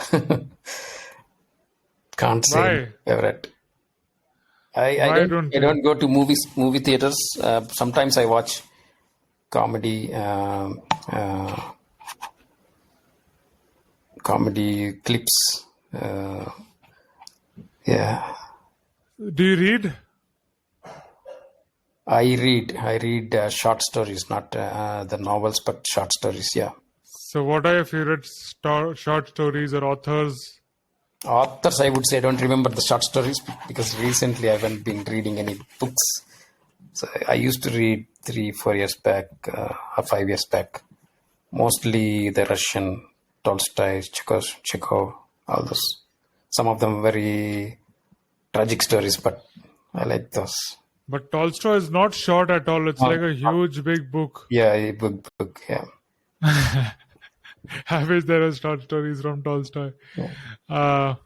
can't say favorite. I don't go to movie theaters. Sometimes I watch comedy clips. Yeah. Do you read? I read short stories, not the novels, but short stories. Yeah. So, what are your favorite short stories or authors? Authors, I would say, I don't remember the short stories because recently I haven't been reading any books. So I used to read 3-4 years back or 5 years back, mostly the Russian, Tolstoy, Chekhov, all those. Some of them very tragic stories, but I like those. But Tolstoy is not short at all. It's like a huge, big book. Yeah, a book, yeah. I wish there were short stories from Tolstoy. Yeah.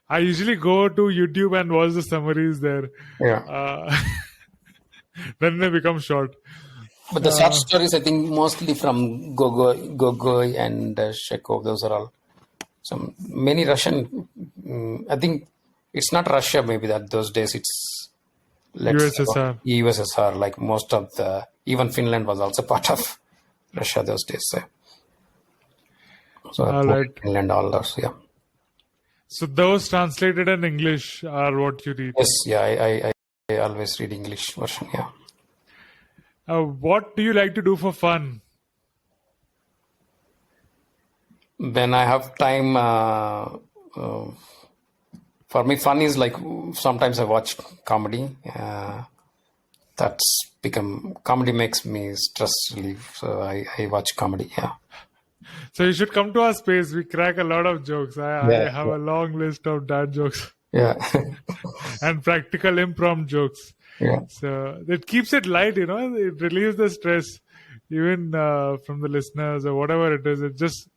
I usually go to YouTube and watch the summaries there. Yeah. Then they become short. But the short stories, I think, mostly from Gogol and Chekhov. Those are all many Russian. I think it's not Russia. Maybe that those days it's USSR. Like most of even Finland was also part of Russia those days. So all right. Finland, all those, yeah. So those translated in English are what you read? Yes, yeah. I always read English version, yeah. What do you like to do for fun? When I have time, for me, fun is like sometimes I watch comedy. Comedy makes me stress relief. So I watch comedy, yeah. So you should come to our space. We crack a lot of jokes. I have a long list of dad jokes. Yeah. And practical impromptu jokes. Yeah. So it keeps it light, It relieves the stress, even from the listeners or whatever it is. It just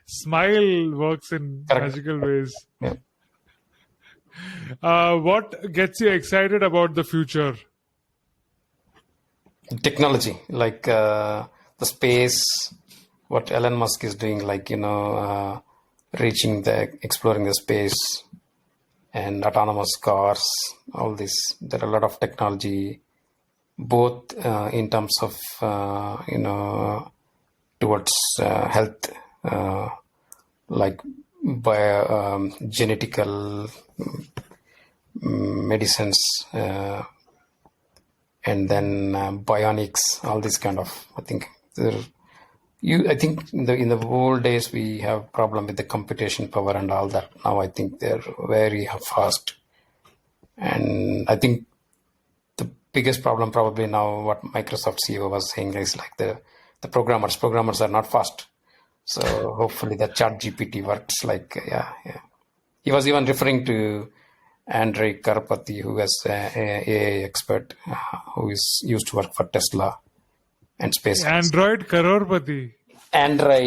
smile works in magical ways. Yeah. What gets you excited about the future? technology, like the space, what Elon Musk is doing, like, exploring the space and autonomous cars, all this. There are a lot of technology, both in terms of, towards health, like genetical medicines, and then bionics, all this kind of. I think in the old days we have problem with the computation power and all that. Now I think they're very fast, and I think the biggest problem probably now, what Microsoft CEO was saying, is like the programmers are not fast. So hopefully the chat GPT works. Like, yeah. He was even referring to Andrei Karpathy, who is an AI expert, who used to work for Tesla and SpaceX. Android Karorpati. Andrei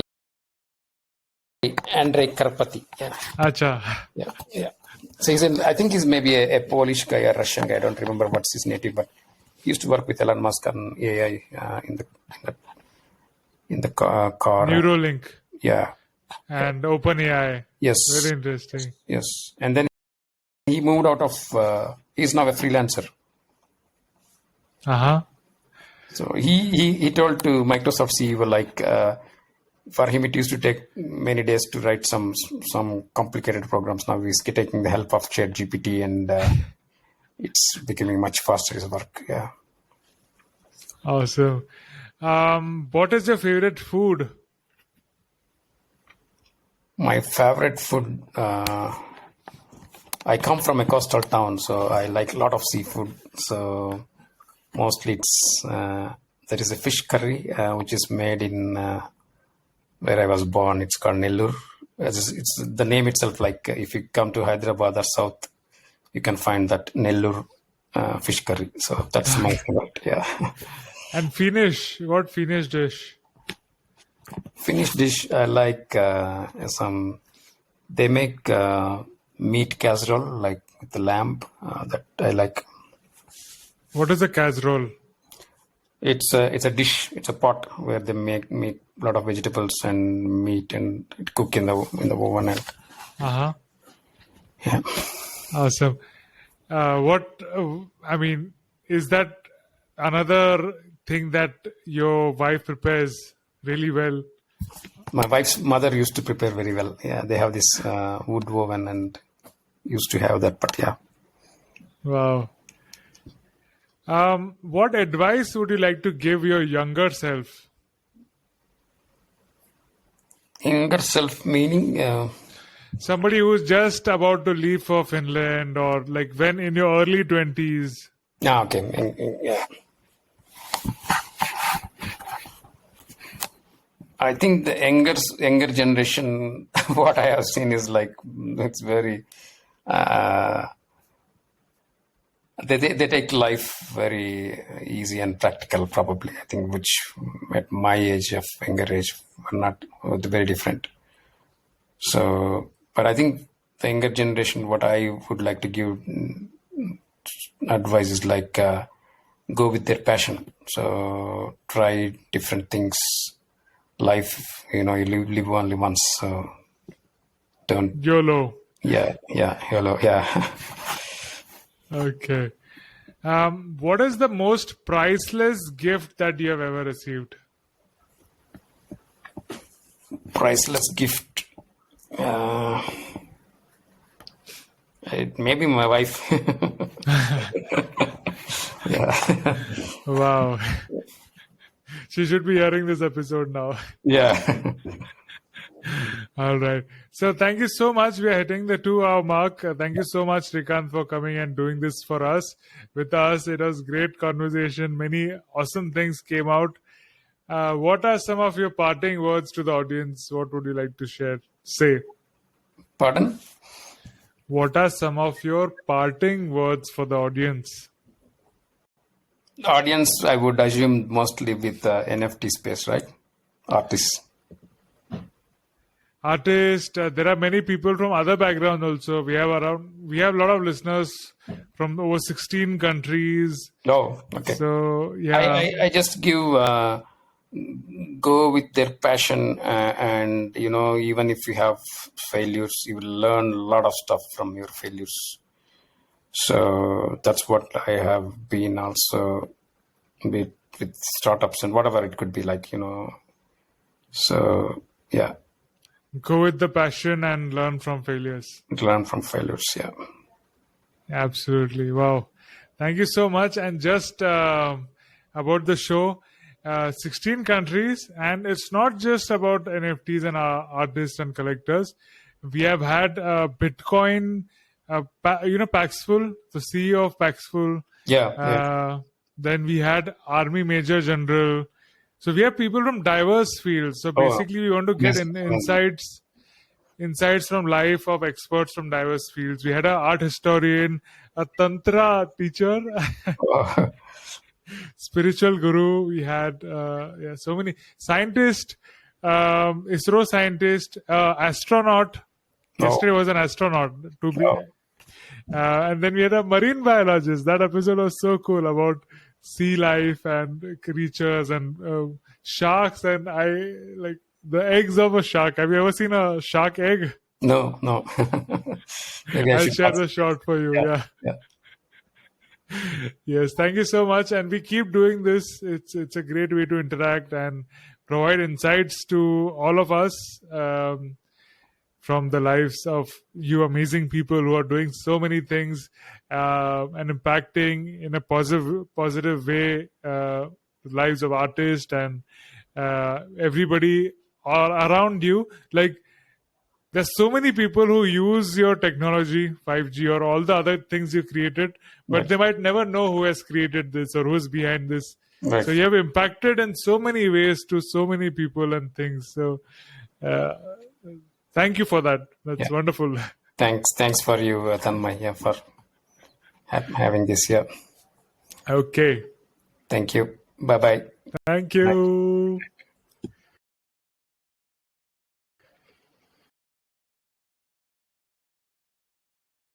Karpathy. Yeah. Acha. Yeah. So I think he's maybe a Polish guy or Russian guy. I don't remember what's his native, but he used to work with Elon Musk on AI in the car. Neuralink. Yeah. And OpenAI. Yes. Very interesting. Yes. And then he moved out of, he's now a freelancer. Uh-huh. So he told to Microsoft CEO, like, for him it used to take many days to write some complicated programs. Now he's taking the help of ChatGPT, and it's becoming much faster, his work. Yeah. Awesome. What is your favorite food? My favorite food, I come from a coastal town, so I like a lot of seafood. So mostly there is a fish curry, which is made in where I was born. It's called Nellur. It's the name itself, like if you come to Hyderabad or South, you can find that Nellur fish curry. So that's my favorite, yeah. And Finnish, what Finnish dish? Finnish dish, I like they make meat casserole, like with the lamb, that I like. What is a casserole? It's a dish, it's a pot where they make a lot of vegetables and meat, and it cook in the oven. And Uh-huh. yeah. Awesome. Is that another thing that your wife prepares really well? My wife's mother used to prepare very well. Yeah, they have this wood oven and used to have that, but yeah. Wow. What advice would you like to give your younger self? Younger self meaning? Somebody who's just about to leave for Finland, or like when in your early 20s. Okay. Yeah. I think the younger generation, what I have seen is like, it's very, they take life very easy and practical, probably. I think, which at my age, younger age, are not very different. So, but I think the younger generation, what I would like to give advice is like, go with their passion. So try different things. Life, you live only once, so don't. YOLO. Yeah, YOLO, yeah. Okay. What is the most priceless gift that you have ever received? Priceless gift. Maybe my wife. Yeah. Wow. She should be hearing this episode now. Yeah. All right. So thank you so much. We are hitting the 2-hour mark. Thank you so much, Srikanth, for coming and doing this for us. With us, it was great conversation. Many awesome things came out. What are some of your parting words to the audience? What would you like to say? Pardon? What are some of your parting words for the audience? Audience, I would assume mostly with the NFT space, right? Artists. There are many people from other backgrounds also. We have a lot of listeners from over 16 countries. Oh, okay. So I just go with their passion, and even if you have failures, you will learn a lot of stuff from your failures. So that's what I have been also with startups and whatever it could be like, So yeah. Go with the passion and learn from failures. Learn from failures, yeah. Absolutely. Wow. Thank you so much. And just about the show, 16 countries, and it's not just about NFTs and artists and collectors. We have had Bitcoin, Paxful, the CEO of Paxful. Yeah. Then we had Army Major General. So we have people from diverse fields. So basically, we want to get insights from life of experts from diverse fields. We had an art historian, a tantra teacher, spiritual guru. We had so many scientists, ISRO scientist, astronaut. Yesterday was an astronaut to be. And then we had a marine biologist. That episode was so cool about sea life and creatures and sharks. And I like the eggs of a shark. Have you ever seen a shark egg? No. I'll share the shot for you. Yeah. Yes, thank you so much. And we keep doing this. It's a great way to interact and provide insights to all of us from the lives of you amazing people who are doing so many things and impacting in a positive way the lives of artists and everybody all around you. Like, there's so many people who use your technology, 5G or all the other things you created, but they might never know who has created this or who's behind this. Right. So you have impacted in so many ways to so many people and things. So thank you for that. That's wonderful. Thanks for you, Tanmay, for having this here. Okay. Thank you. Bye-bye. Thank you. Bye.